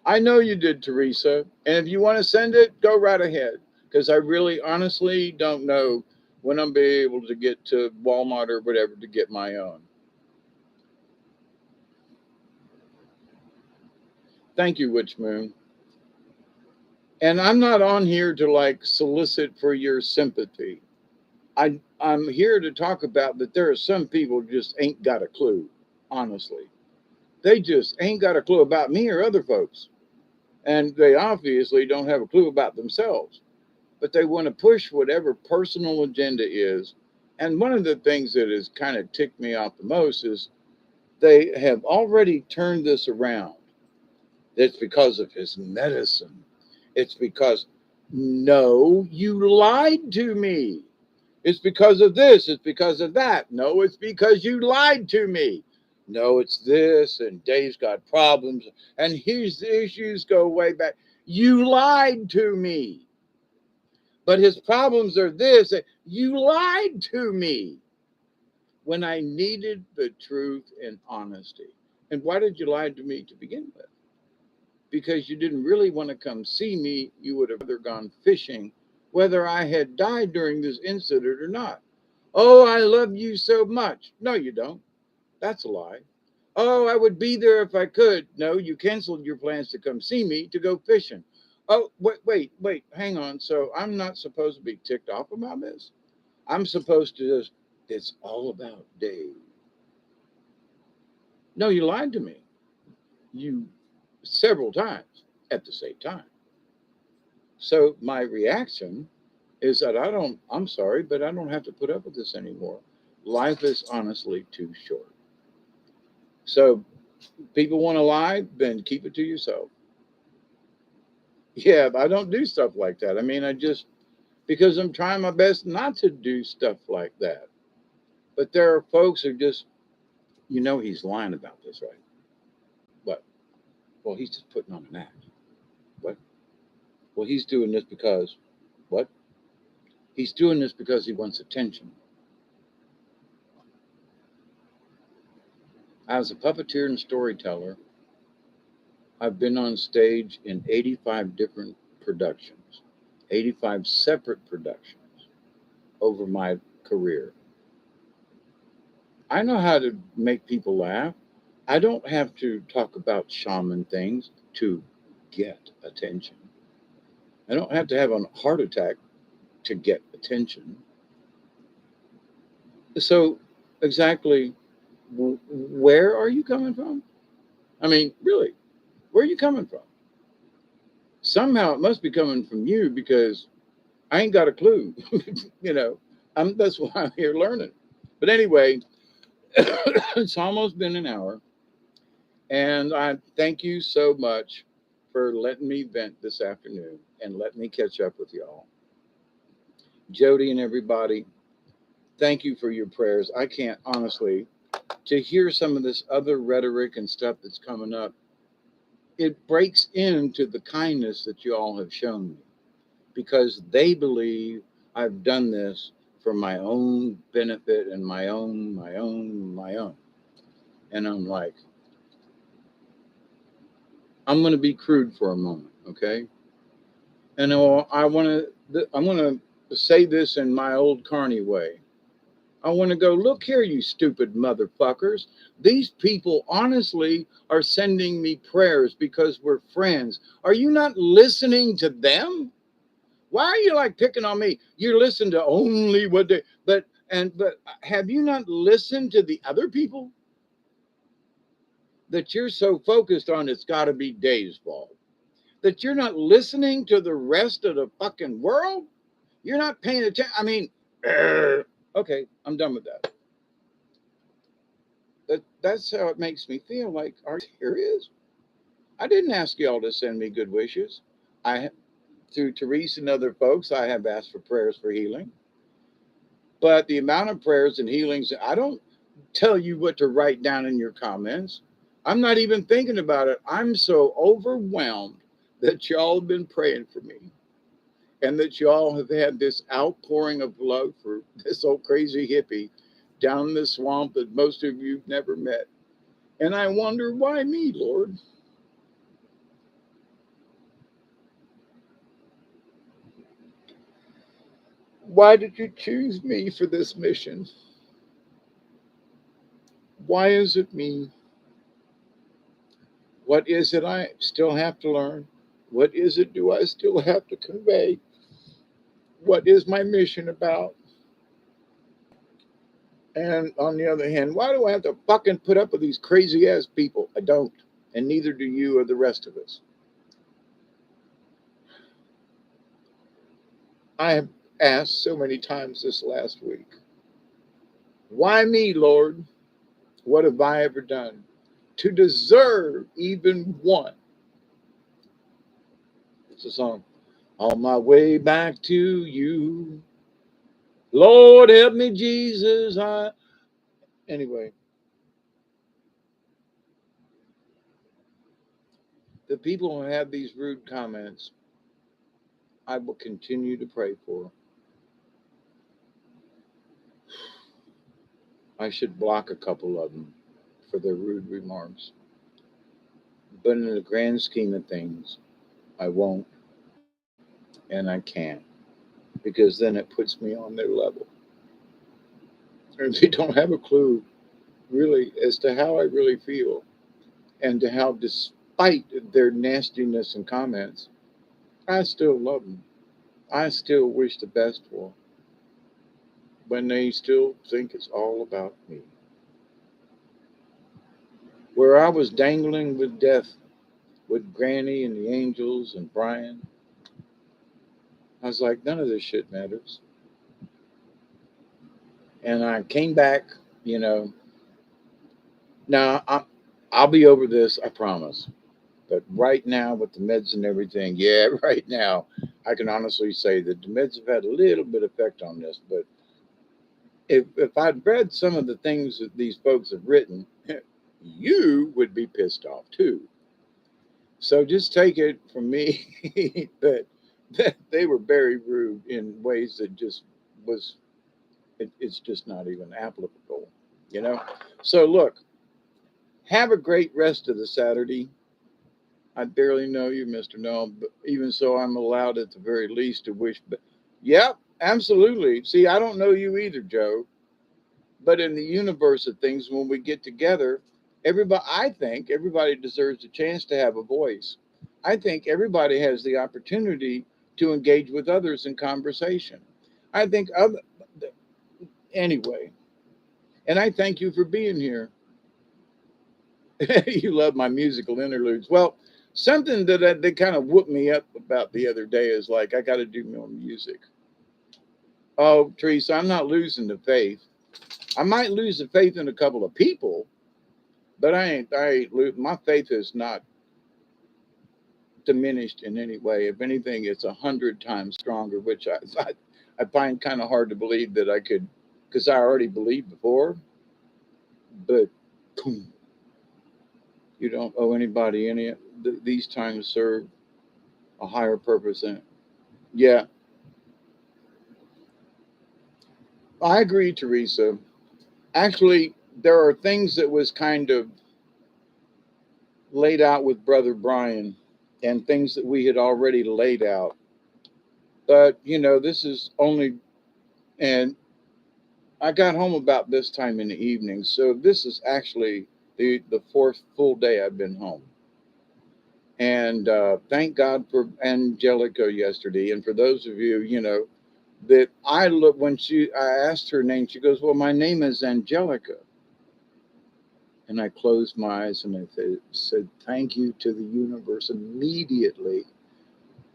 I know you did, Teresa. And if you want to send it, go right ahead. Because I really honestly don't know when I'm be able to get to Walmart or whatever to get my own. Thank you, Witch Moon. And I'm not on here to like solicit for your sympathy. I'm here to talk about that there are some people just ain't got a clue, honestly. They just ain't got a clue about me or other folks. And they obviously don't have a clue about themselves, but they want to push whatever personal agenda is. And one of the things that has kind of ticked me off the most is they have already turned this around. It's because of his medicine. It's because, no, you lied to me. It's because of this. It's because of that. No, it's because you lied to me. No, it's this. And Dave's got problems. And his issues go way back. You lied to me. But his problems are this: you lied to me when I needed the truth and honesty. And why did you lie to me to begin with? Because you didn't really want to come see me. You would have rather gone fishing, whether I had died during this incident or not. Oh, I love you so much. No, you don't. That's a lie. Oh, I would be there if I could. No, you canceled your plans to come see me to go fishing. Oh, wait, hang on. So I'm not supposed to be ticked off about this? I'm supposed to just, it's all about Dave. No, you lied to me. You several times at the same time. So my reaction is that I'm sorry, but I don't have to put up with this anymore. Life is honestly too short. So people want to lie, then keep it to yourself. Yeah, I don't do stuff like that. I mean, because I'm trying my best not to do stuff like that. But there are folks who just, he's lying about this, right? What? Well, he's just putting on an act. What? Well, he's doing this because, what? He's doing this because he wants attention. As a puppeteer and storyteller, I've been on stage in 85 different productions, 85 separate productions over my career. I know how to make people laugh. I don't have to talk about shaman things to get attention. I don't have to have a heart attack to get attention. So, exactly, where are you coming from? I mean, really, where are you coming from? Somehow it must be coming from you because I ain't got a clue. you know, that's why I'm here learning. But anyway, it's almost been an hour, and I thank you so much for letting me vent this afternoon and let me catch up with y'all. Jody and everybody, thank you for your prayers. I can't honestly. to hear some of this other rhetoric and stuff that's coming up, it breaks into the kindness that you all have shown me because they believe I've done this for my own benefit and my own. And I'm like, I'm going to be crude for a moment, okay? And I want to say this in my old Carney way. I want to go, look here, you stupid motherfuckers. These people honestly are sending me prayers because we're friends. Are you not listening to them? Why are you like picking on me? You listen to only what they, but have you not listened to the other people that you're so focused on? It's got to be Dave's fault. That you're not listening to the rest of the fucking world? You're not paying attention. I mean, okay, I'm done with that. That's how it makes me feel. Like, are you serious? I didn't ask y'all to send me good wishes. I, through Therese and other folks, I have asked for prayers for healing. But the amount of prayers and healings, I don't tell you what to write down in your comments. I'm not even thinking about it. I'm so overwhelmed that y'all have been praying for me and that y'all have had this outpouring of love for this old crazy hippie down in the swamp that most of you've never met. And I wonder, why me, Lord? Why did you choose me for this mission? Why is it me? What is it I still have to learn? What is it do I still have to convey? What is my mission about? And on the other hand, why do I have to fucking put up with these crazy ass people? I don't. And neither do you or the rest of us. I have asked so many times this last week, why me, Lord? What have I ever done to deserve even one? It's a song. On my way back to you, Lord help me, Jesus. Anyway, the people who have these rude comments, I will continue to pray for. I should block a couple of them for their rude remarks. But in the grand scheme of things, I won't and I can't because then it puts me on their level. And they don't have a clue really as to how I really feel and to how, despite their nastiness and comments, I still love them. I still wish the best for them when they still think it's all about me. Where I was dangling with death with Granny and the angels and Brian, I was like, none of this shit matters. And I came back, you know. Now I'll be over this, I promise. But right now, with the meds and everything, yeah, right now, I can honestly say that the meds have had a little bit of effect on this. But if I'd read some of the things that these folks have written, you would be pissed off too. So just take it from me that they were very rude in ways that just was it's just not even applicable, you know. So look, have a great rest of the Saturday. I barely know you, Mr. Noel, but even so, I'm allowed at the very least to wish. But yep, absolutely. See, I don't know you either, Joe. But in the universe of things, when we get together, I think everybody deserves a chance to have a voice. I think everybody has the opportunity to engage with others in conversation. I think other, anyway, and I thank you for being here. You love my musical interludes. Well, something that kind of whooped me up about the other day is like I got to do more music. Oh, Teresa, I'm not losing the faith. I might lose the faith in a couple of people, but my faith is not diminished in any way. If anything, it's 100 times stronger, which I find kind of hard to believe that I could, because I already believed before. but boom, you don't owe anybody any. These times serve a higher purpose. And yeah, I agree, Teresa. Actually, there are things that was kind of laid out with Brother Brian and things that we had already laid out. But, this is only, and I got home about this time in the evening. So this is actually the fourth full day I've been home. And thank God for Angelica yesterday. And for those of you, that I look when I asked her name, she goes, "Well, my name is Angelica." And I closed my eyes and said, "Thank you to the universe." Immediately,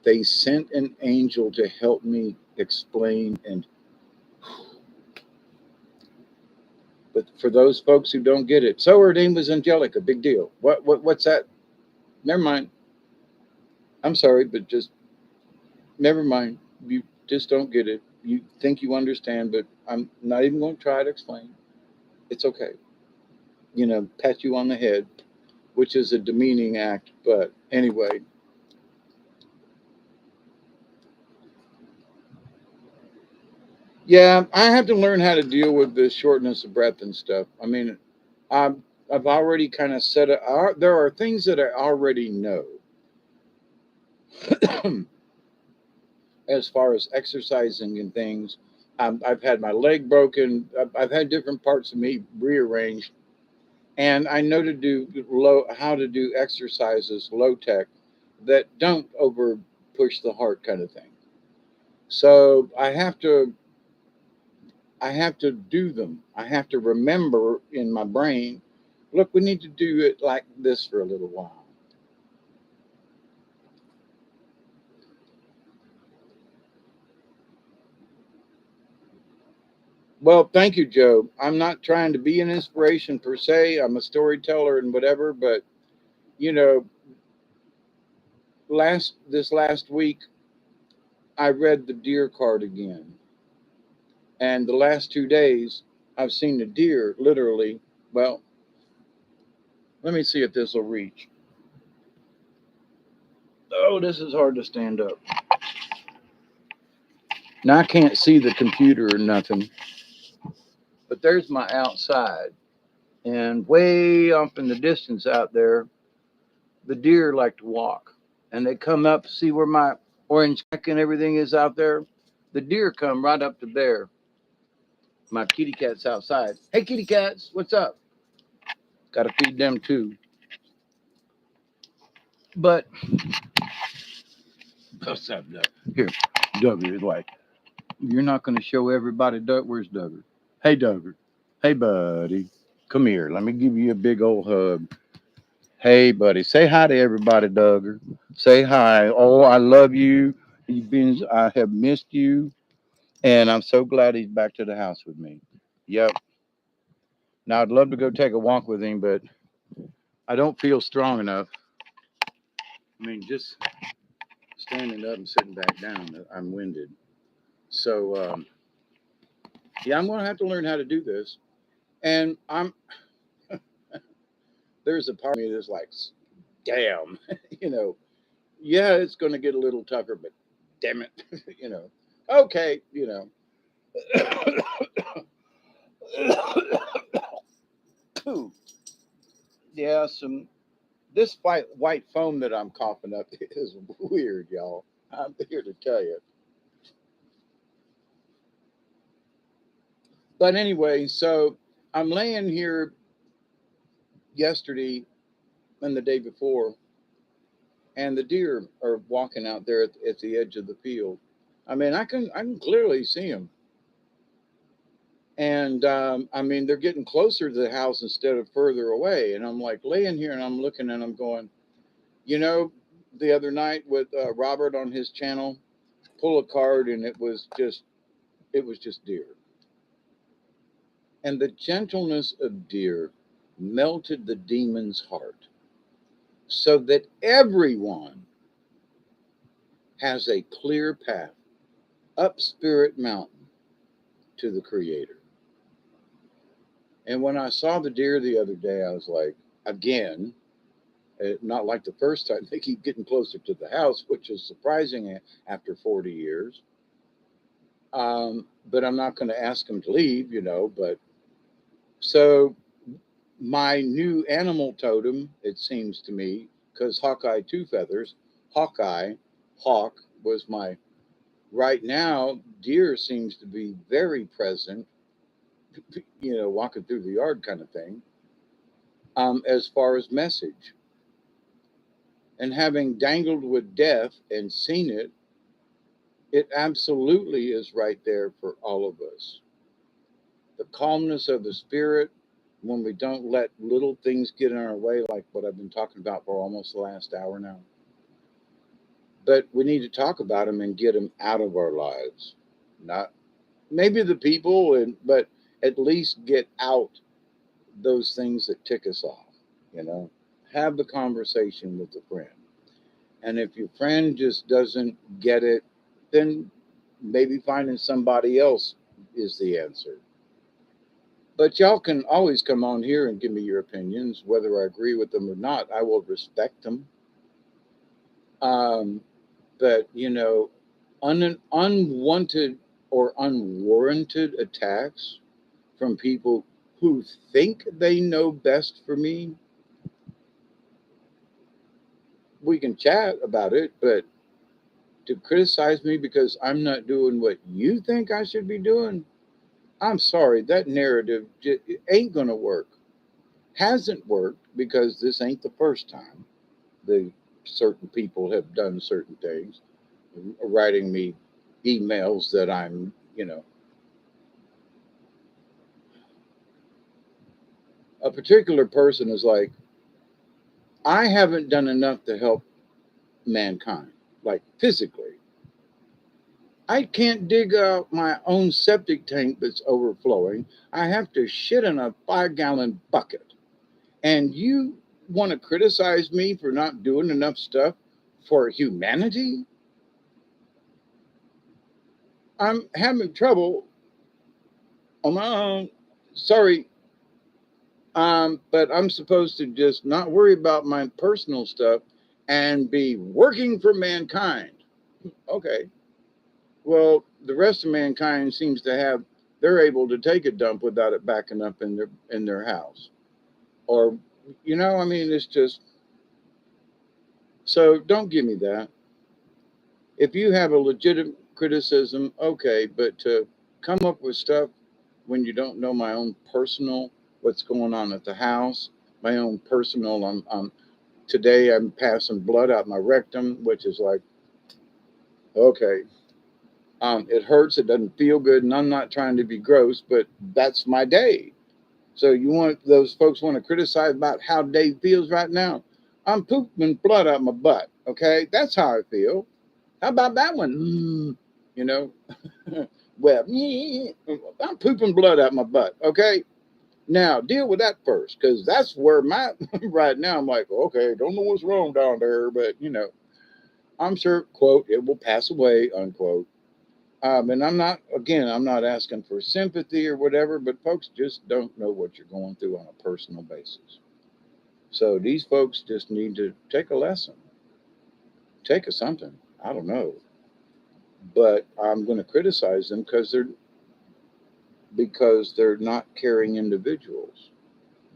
they sent an angel to help me explain. But for those folks who don't get it, so her name was Angelica. Big deal. What's that? Never mind. I'm sorry, but just never mind. You just don't get it. You think you understand, but I'm not even going to try to explain. It's okay. Pat you on the head, which is a demeaning act. But anyway, yeah, I have to learn how to deal with this shortness of breath and stuff. I mean, I've, I've already kind of said it. There are things that I already know as far as exercising and things. I've had my leg broken. I've had different parts of me rearranged, and I know how to do exercises low tech that don't over push the heart kind of thing. So I have to do them. I have to remember in my brain, look, we need to do it like this for a little while. Well, thank you, Joe. I'm not trying to be an inspiration per se. I'm a storyteller and whatever, but you know, last week I read the deer card again. And the last 2 days I've seen the deer literally, well, let me see if this will reach. Oh, this is hard to stand up. Now I can't see the computer or nothing, but there's my outside. And way off in the distance out there, the deer like to walk. And they come up, see where my orange neck and everything is out there. The deer come right up to there. My kitty cat's outside. Hey, kitty cats, what's up? Got to feed them too. But what's up, Doug? Here, Duggar is like, you're not going to show everybody Doug. Where's Duggar? Hey, Duggar. Hey, buddy. Come here. Let me give you a big old hug. Hey, buddy. Say hi to everybody, Duggar. Say hi. Oh, I love you. I have missed you. And I'm so glad he's back to the house with me. Yep. Now, I'd love to go take a walk with him, but I don't feel strong enough. I mean, just standing up and sitting back down, I'm winded. So, yeah, I'm going to have to learn how to do this. And there's a part of me that's like, damn, you know, yeah, it's going to get a little tougher, but damn it, okay, yeah, this white foam that I'm coughing up is weird, y'all. I'm here to tell you. But anyway, so I'm laying here yesterday and the day before, and the deer are walking out there at the edge of the field. I mean, I can clearly see them, and I mean they're getting closer to the house instead of further away. And I'm like laying here and I'm looking and I'm going, you know, the other night with Robert on his channel, pull a card and it was just deer, and the gentleness of deer melted the demon's heart, so that everyone has a clear path up Spirit Mountain to the Creator. And when I saw the deer the other day, I was like, again, not like the first time, they keep getting closer to the house, which is surprising after 40 years. But I'm not going to ask them to leave, But so my new animal totem, it seems to me, because Hawkeye Two Feathers, Hawkeye, Hawk was my, right now, deer seems to be very present, walking through the yard kind of thing, as far as message. And having dangled with death and seen it, it absolutely is right there for all of us. The calmness of the spirit when we don't let little things get in our way, like what I've been talking about for almost the last hour now. But we need to talk about them and get them out of our lives. Not maybe the people, but at least get out those things that tick us off. You know, have the conversation with a friend. And if your friend just doesn't get it, then maybe finding somebody else is the answer. But y'all can always come on here and give me your opinions, whether I agree with them or not. I will respect them. Um, but, unwanted or unwarranted attacks from people who think they know best for me, we can chat about it, but to criticize me because I'm not doing what you think I should be doing, I'm sorry, that narrative it ain't going to work. Hasn't worked because this ain't the first time the certain people have done certain things, writing me emails that a particular person is like, I haven't done enough to help mankind, like physically. I can't dig out my own septic tank that's overflowing. I have to shit in a 5-gallon bucket. And you want to criticize me for not doing enough stuff for humanity? I'm having trouble on my own. Sorry, but I'm supposed to just not worry about my personal stuff and be working for mankind. Okay. Well, the rest of mankind seems to have they're able to take a dump without it backing up in their house. Or I mean it's just so don't give me that. If you have a legitimate criticism, okay, but to come up with stuff when you don't know my own personal what's going on at the house, my own personal today I'm passing blood out my rectum, which is like, okay, it hurts, it doesn't feel good, and I'm not trying to be gross, but that's my day. So you want those folks want to criticize about how Dave feels right now? I'm pooping blood out my butt. Okay, that's how I feel. How about that one? You know, well, I'm pooping blood out my butt. Okay, now deal with that first, because that's where my right now. I'm like, okay, don't know what's wrong down there, but I'm sure, quote, it will pass away, unquote. And I'm not asking for sympathy or whatever, but folks just don't know what you're going through on a personal basis. So these folks just need to take a lesson, take a something. I don't know, but I'm going to criticize them because they're not caring individuals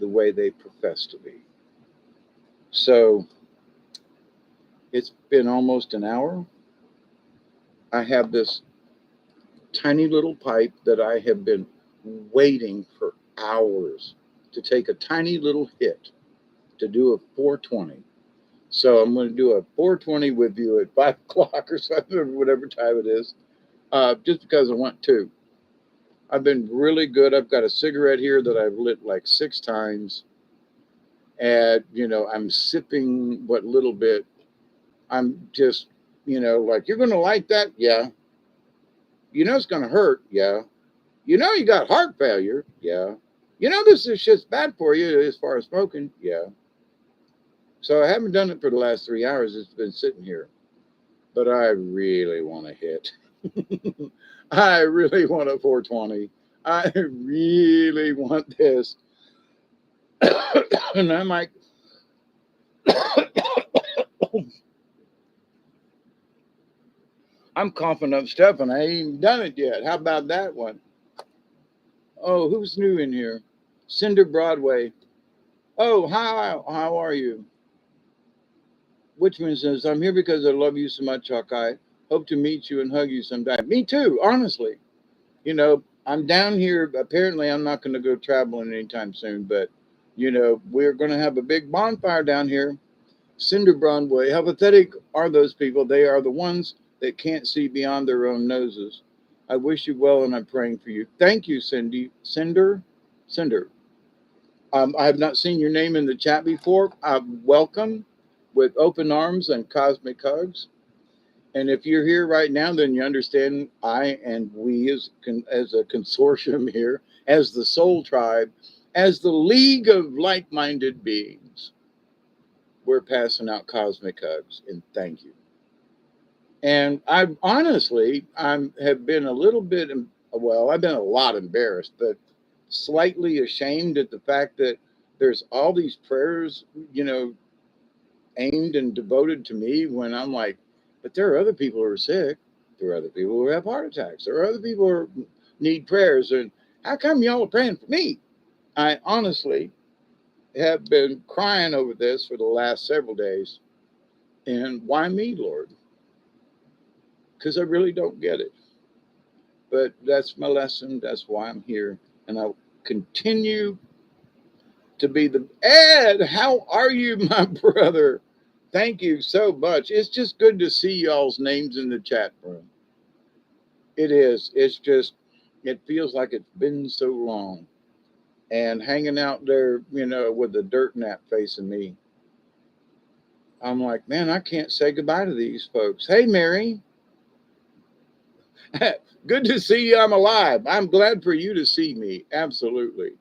the way they profess to be. So it's been almost an hour. I have this tiny little pipe that I have been waiting for hours to take a tiny little hit to do a 420. So I'm going to do a 420 with you at 5 o'clock or something, or whatever time it is, just because I want to. I've been really good. I've got a cigarette here that I've lit like 6 times. And, I'm sipping what little bit. I'm just, like, you're going to like that? Yeah. It's going to hurt? Yeah. You got heart failure? Yeah. This is just bad for you as far as smoking? Yeah. So I haven't done it for the last 3 hours. It's been sitting here, but I really want to hit. I really want a 420. I really want this. And I'm like, I'm coughing up stuff and I ain't even done it yet. How about that one? Oh, who's new in here? Cinder Broadway. Oh, hi, how are you? Witchman says, I'm here because I love you so much, Hawkeye. Hope to meet you and hug you sometime. Me too, honestly. I'm down here. Apparently, I'm not going to go traveling anytime soon, but, we're going to have a big bonfire down here. Cinder Broadway. How pathetic are those people? They are the ones that can't see beyond their own noses. I wish you well and I'm praying for you. Thank you, Cindy. Cinder. I have not seen your name in the chat before. Welcome with open arms and cosmic hugs. And if you're here right now, then you understand I and we as a consortium here, as the soul tribe, as the league of like-minded beings, we're passing out cosmic hugs and thank you. And I honestly, have been a little bit, well, I've been a lot embarrassed, but slightly ashamed at the fact that there's all these prayers, aimed and devoted to me when I'm like, but there are other people who are sick. There are other people who have heart attacks. There are other people who need prayers. And how come y'all are praying for me? I honestly have been crying over this for the last several days. And why me, Lord? Because I really don't get it. But that's my lesson. That's why I'm here. And I'll continue to be the Ed. How are you, my brother? Thank you so much. It's just good to see y'all's names in the chat room. It is. It's just, it feels like it's been so long. And hanging out there, with the dirt nap facing me, I'm like, man, I can't say goodbye to these folks. Hey, Mary. Good to see you. I'm alive. I'm glad for you to see me. Absolutely.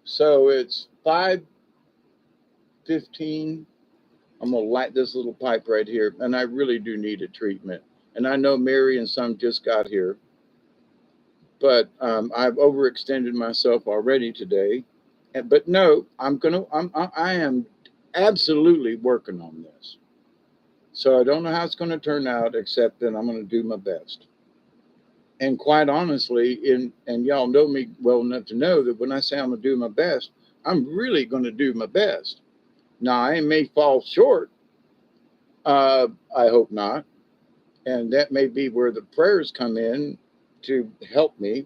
So it's 5:15. I'm going to light this little pipe right here. And I really do need a treatment. And I know Mary and some just got here. But I've overextended myself already today. But no, I am absolutely working on this. So I don't know how it's going to turn out, except that I'm going to do my best. And quite honestly, and y'all know me well enough to know that when I say I'm going to do my best, I'm really going to do my best. Now, I may fall short. I hope not. And that may be where the prayers come in to help me.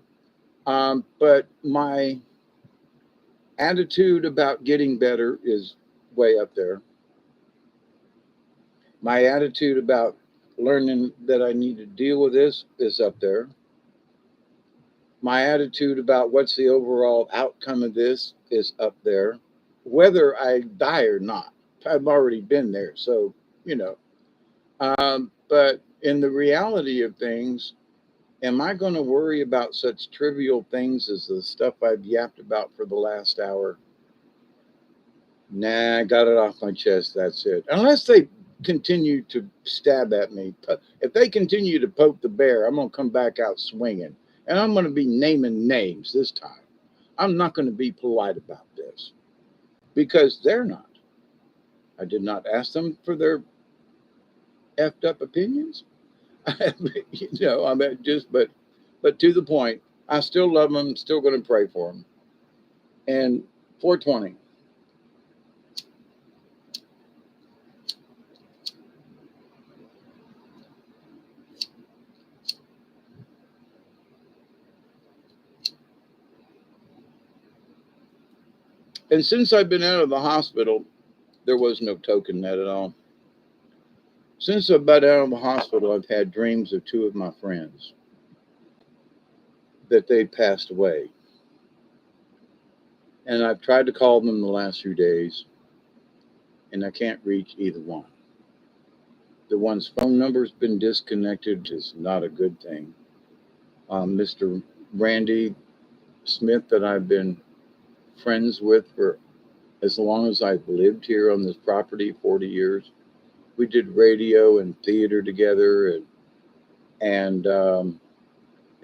But my attitude about getting better is way up there. My attitude about learning that I need to deal with this is up there. My attitude about what's the overall outcome of this is up there. Whether I die or not, I've already been there. So, you know. But in the reality of things, am I going to worry about such trivial things as the stuff I've yapped about for the last hour? Nah, I got it off my chest. That's it. Unless they continue to stab at me. If they continue to poke the bear, I'm going to come back out swinging. And I'm going to be naming names this time. I'm not going to be polite about this because they're not. I did not ask them for their effed up opinions. But to the point, I still love them, still going to pray for them. And 420. And since I've been out of the hospital, there was no token net at all. Since I've been out of the hospital, I've had dreams of two of my friends that they passed away. And I've tried to call them the last few days, and I can't reach either one. The one's phone number's been disconnected, which is not a good thing. Mr. Randy Smith, that I've been friends with for as long as I've lived here on this property, 40 years. We did radio and theater together, and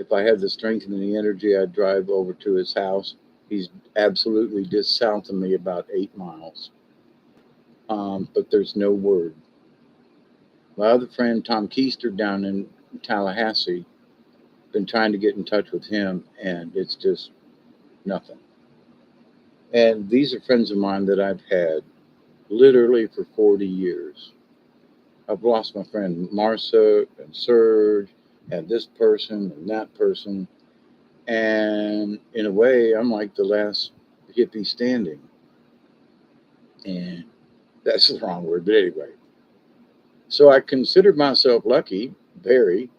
If I had the strength and the energy, I'd drive over to his house. He's absolutely just south of me about 8 miles. But there's no word. My other friend, Tom Keister, down in Tallahassee, been trying to get in touch with him, and it's just nothing. And these are friends of mine that I've had literally for 40 years. I've lost my friend Marcia and Serge and this person and that person. And in a way, I'm like the last hippie standing. And that's the wrong word, but anyway. So I considered myself lucky, very,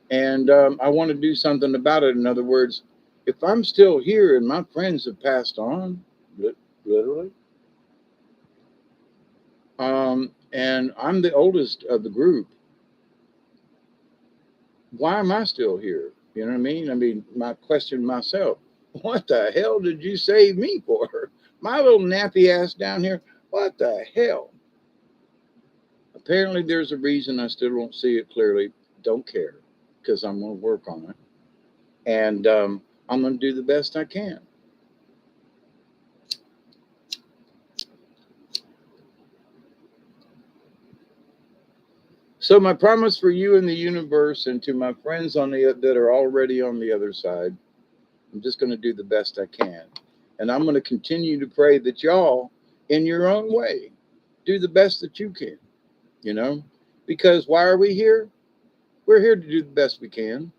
and I want to do something about it. In other words, if I'm still here and my friends have passed on, literally, and I'm the oldest of the group, why am I still here? You know what I mean? I mean, my question myself, what the hell did you save me for? My little nappy ass down here, what the hell? Apparently, there's a reason I still don't see it clearly. Don't care because I'm going to work on it. And I'm going to do the best I can. So my promise for you in the universe and to my friends on the that are already on the other side, I'm just going to do the best I can. And I'm going to continue to pray that y'all, in your own way, do the best that you can, you know? Because why are we here? We're here to do the best we can.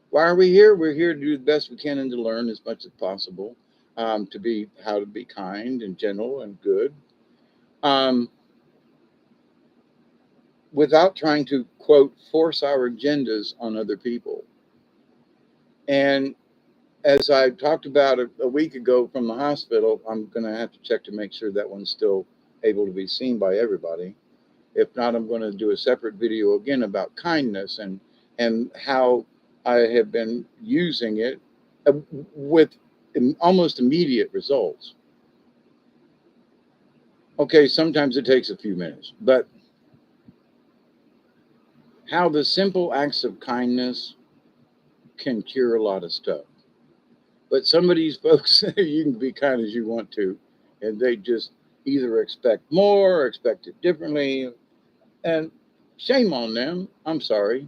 Why are we here? We're here to do the best we can and to learn as much as possible, to be how to be kind and gentle and good, um, without trying to quote force our agendas on other people. And as I talked about a week ago from the hospital, I'm going to have to check to make sure that one's still able to be seen by everybody. If not, I'm going to do a separate video again about kindness and how I have been using it with almost immediate results. Okay, sometimes it takes a few minutes, but how the simple acts of kindness can cure a lot of stuff. But some of these folks, you can be kind as you want to, and they just either expect more or expect it differently. And shame on them. I'm sorry.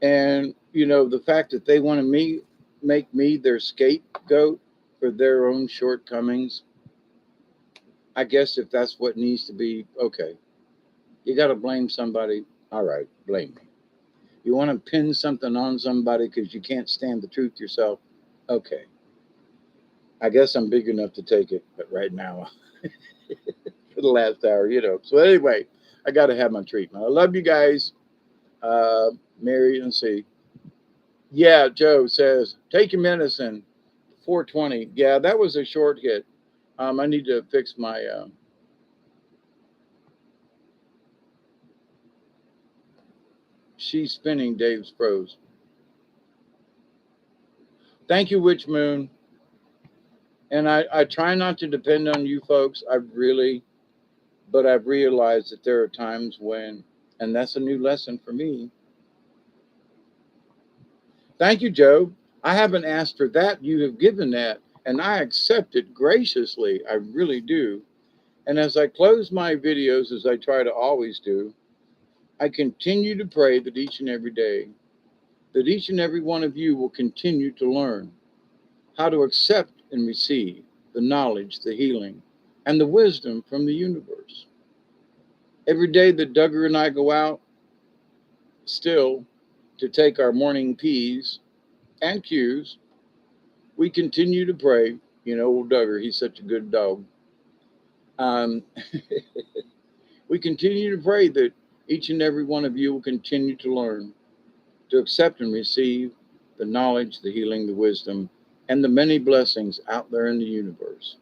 And, you know, the fact that they want to make me their scapegoat for their own shortcomings, I guess if that's what needs to be, okay. You got to blame somebody. All right, blame me. You want to pin something on somebody because you can't stand the truth yourself. Okay. I guess I'm big enough to take it, but right now, for the last hour, you know. So anyway, I got to have my treatment. I love you guys. Mary and C. Yeah, Joe says, take your medicine. 420. Yeah, that was a short hit. I need to fix my. She's spinning. Dave's froze. Thank you, Witch Moon. And I try not to depend on you folks. I really, but I've realized that there are times when, and that's a new lesson for me. Thank you, Joe. I haven't asked for that. You have given that, and I accept it graciously. I really do. And as I close my videos, as I try to always do, I continue to pray that each and every day, that each and every one of you will continue to learn how to accept and receive the knowledge, the healing, and the wisdom from the universe. Every day that Duggar and I go out, still, to take our morning P's and Q's, we continue to pray. You know, old Duggar, he's such a good dog. Um, we continue to pray that each and every one of you will continue to learn, to accept and receive the knowledge, the healing, the wisdom, and the many blessings out there in the universe.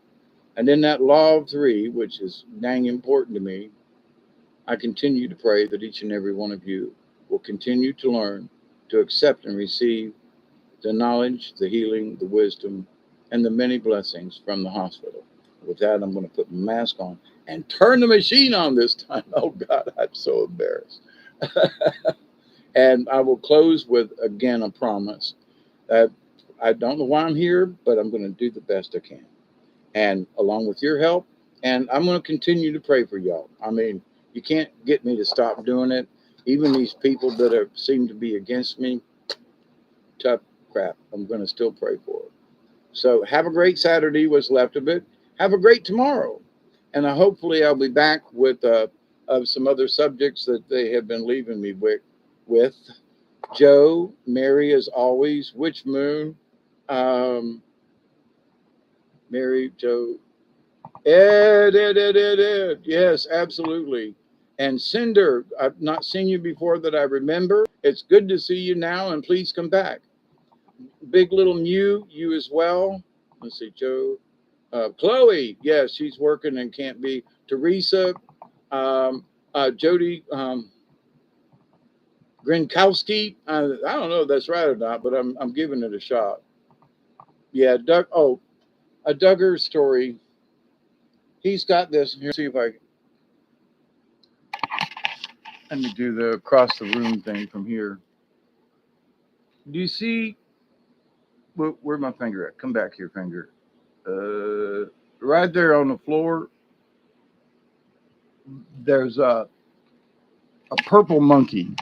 And in that law of three, which is dang important to me, I continue to pray that each and every one of you will continue to learn, to accept and receive the knowledge, the healing, the wisdom, and the many blessings from the hospital. With that, I'm going to put my mask on and turn the machine on this time. Oh, God, I'm so embarrassed. And I will close with, again, a promise that I don't know why I'm here, but I'm going to do the best I can. And along with your help, and I'm going to continue to pray for y'all. I mean, you can't get me to stop doing it. Even these people that are seem to be against me, tough crap. I'm going to still pray for it. So have a great Saturday, what's left of it. Have a great tomorrow. And hopefully I'll be back with some other subjects that they have been leaving me with. Joe, Mary, as always, Witch Moon, um, Mary, Joe, Ed. Yes, absolutely. And Cinder, I've not seen you before that I remember. It's good to see you now, and please come back. Big Little Mew, you as well. Let's see, Joe. Chloe, yes, she's working and can't be. Teresa, um, Jody Grinkowski. I don't know if that's right or not, but I'm giving it a shot. Yeah, Doug. Oh, a Duggar story. He's got this. Here, see if I let me do the across the room thing from here. Do you see where my finger at? Come back here, finger. Right there on the floor. There's a purple monkey.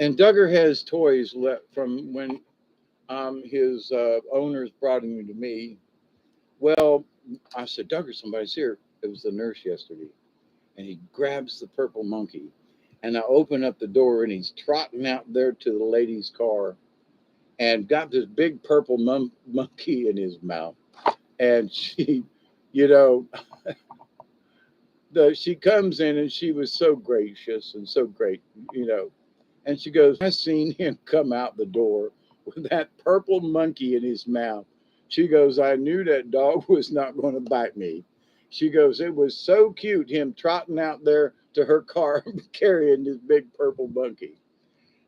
And Duggar has toys left from when his owners brought him to me. Well, I said, Duggar, somebody's here. It was the nurse yesterday. And he grabs the purple monkey. And I open up the door and he's trotting out there to the lady's car and got this big purple monkey in his mouth. And she, you know, she comes in and she was so gracious and so great, you know. And she goes, I seen him come out the door with that purple monkey in his mouth. She goes, I knew that dog was not going to bite me. She goes, it was so cute, him trotting out there to her car carrying this big purple monkey.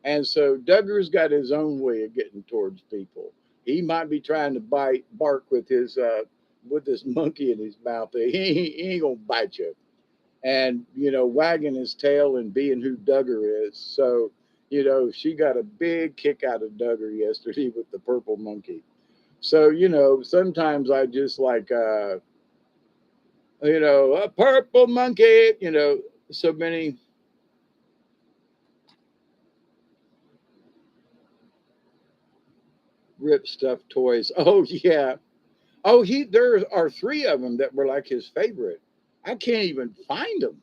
And so Duggar's got his own way of getting towards people. He might be trying to bark with this monkey in his mouth. He ain't gonna bite you. And wagging his tail and being who Duggar is. So she got a big kick out of Duggar yesterday with the purple monkey. So sometimes I just like a purple monkey. So many. Rip stuffed toys. Oh yeah. Oh, there are three of them that were like his favorite. I can't even find them.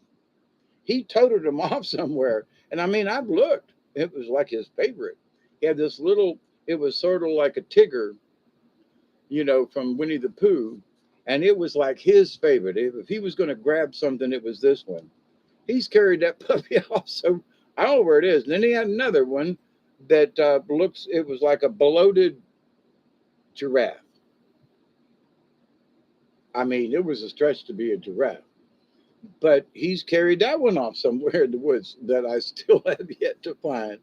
He toted them off somewhere. And I mean, I've looked. It was like his favorite. He had this little, it was sort of like a Tigger, from Winnie the Pooh. And it was like his favorite. If he was going to grab something, it was this one. He's carried that puppy off. So I don't know where it is. And then he had another one that it was like a bloated giraffe. I mean, it was a stretch to be a giraffe. But he's carried that one off somewhere in the woods that I still have yet to find.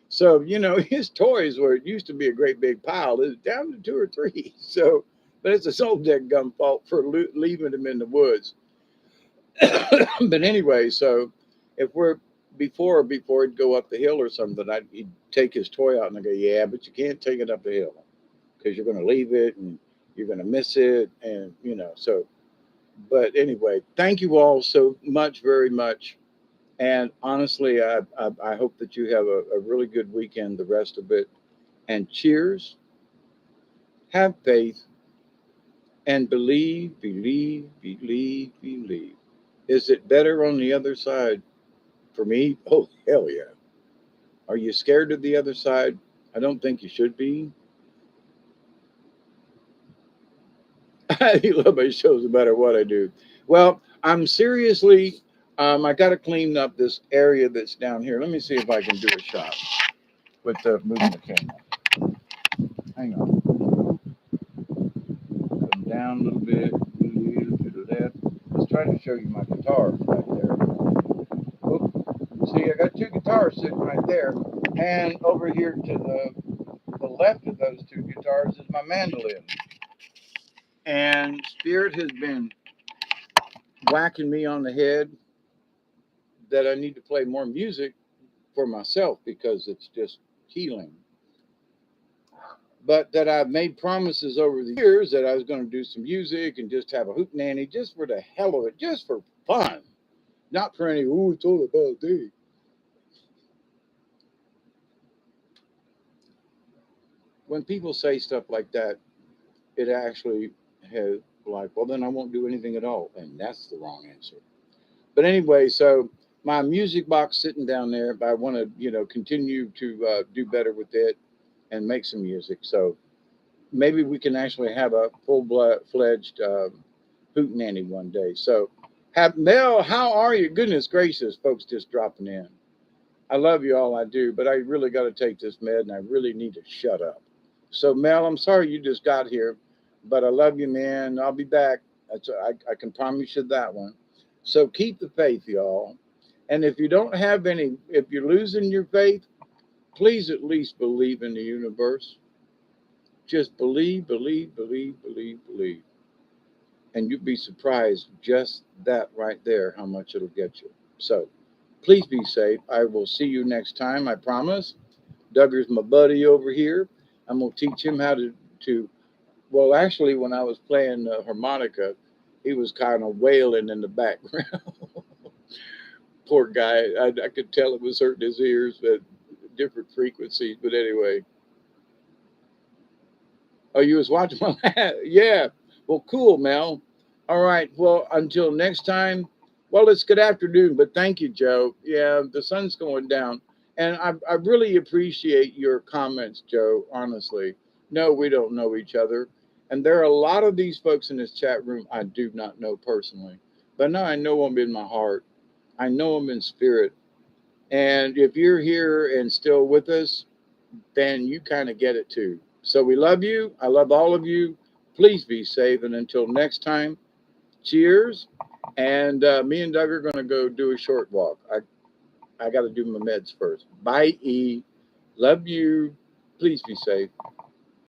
So, his toys where it used to be a great big pile is down to two or three. So, but it's a old deck gum fault for leaving them in the woods. But anyway, so if we're before he'd go up the hill or something, he'd take his toy out and I go, yeah, but you can't take it up the hill because you're going to leave it and you're going to miss it. And, so but anyway, thank you all so much, very much. And honestly, I hope that you have a really good weekend, the rest of it. And cheers, have faith, and believe, believe, believe, believe. Is it better on the other side? For me, oh, hell yeah. Are you scared of the other side? I don't think you should be. I love my shows no matter what I do. Well, I'm seriously, I got to clean up this area that's down here. Let me see if I can do a shot with moving the camera. Hang on. Come down a little bit, a little to the left. I was trying to show you my guitar right there. Oop. See, I got two guitars sitting right there. And over here to the left of those two guitars is my mandolin. And Spirit has been whacking me on the head that I need to play more music for myself because it's just healing. But that I've made promises over the years that I was going to do some music and just have a hoot nanny just for the hell of it, just for fun, not for any, oh, it's all about day. When people say stuff like that, it actually has like, well, then I won't do anything at all. And that's the wrong answer. But anyway, so my music box sitting down there, but I want to, continue to do better with it and make some music. So maybe we can actually have a fledged hoot nanny one day. So, Mel, how are you? Goodness gracious, folks just dropping in. I love you all, I do, but I really got to take this med and I really need to shut up. So, Mel, I'm sorry you just got here, but I love you, man. I'll be back. I can promise you that one. So, keep the faith, y'all. And if you don't have any, if you're losing your faith, please at least believe in the universe. Just believe, believe, believe, believe, believe. And you'd be surprised just that right there, how much it'll get you. So please be safe. I will see you next time, I promise. Duggar's my buddy over here. I'm going to teach him how to well, actually, when I was playing the harmonica, he was kind of wailing in the background. Poor guy. I could tell it was hurting his ears at different frequencies. But anyway, oh, you was watching my yeah. Well, cool, Mel. All right. Well, until next time. Well, it's good afternoon, but thank you, Joe. Yeah, the sun's going down, and I really appreciate your comments, Joe. Honestly, no, we don't know each other, and there are a lot of these folks in this chat room I do not know personally, but now I know them in my heart. I know them in spirit, and if you're here and still with us, then you kind of get it too. So we love you. I love all of you. Please be safe. And until next time, cheers. And me and Doug are going to go do a short walk. I got to do my meds first. Bye, E. Love you. Please be safe.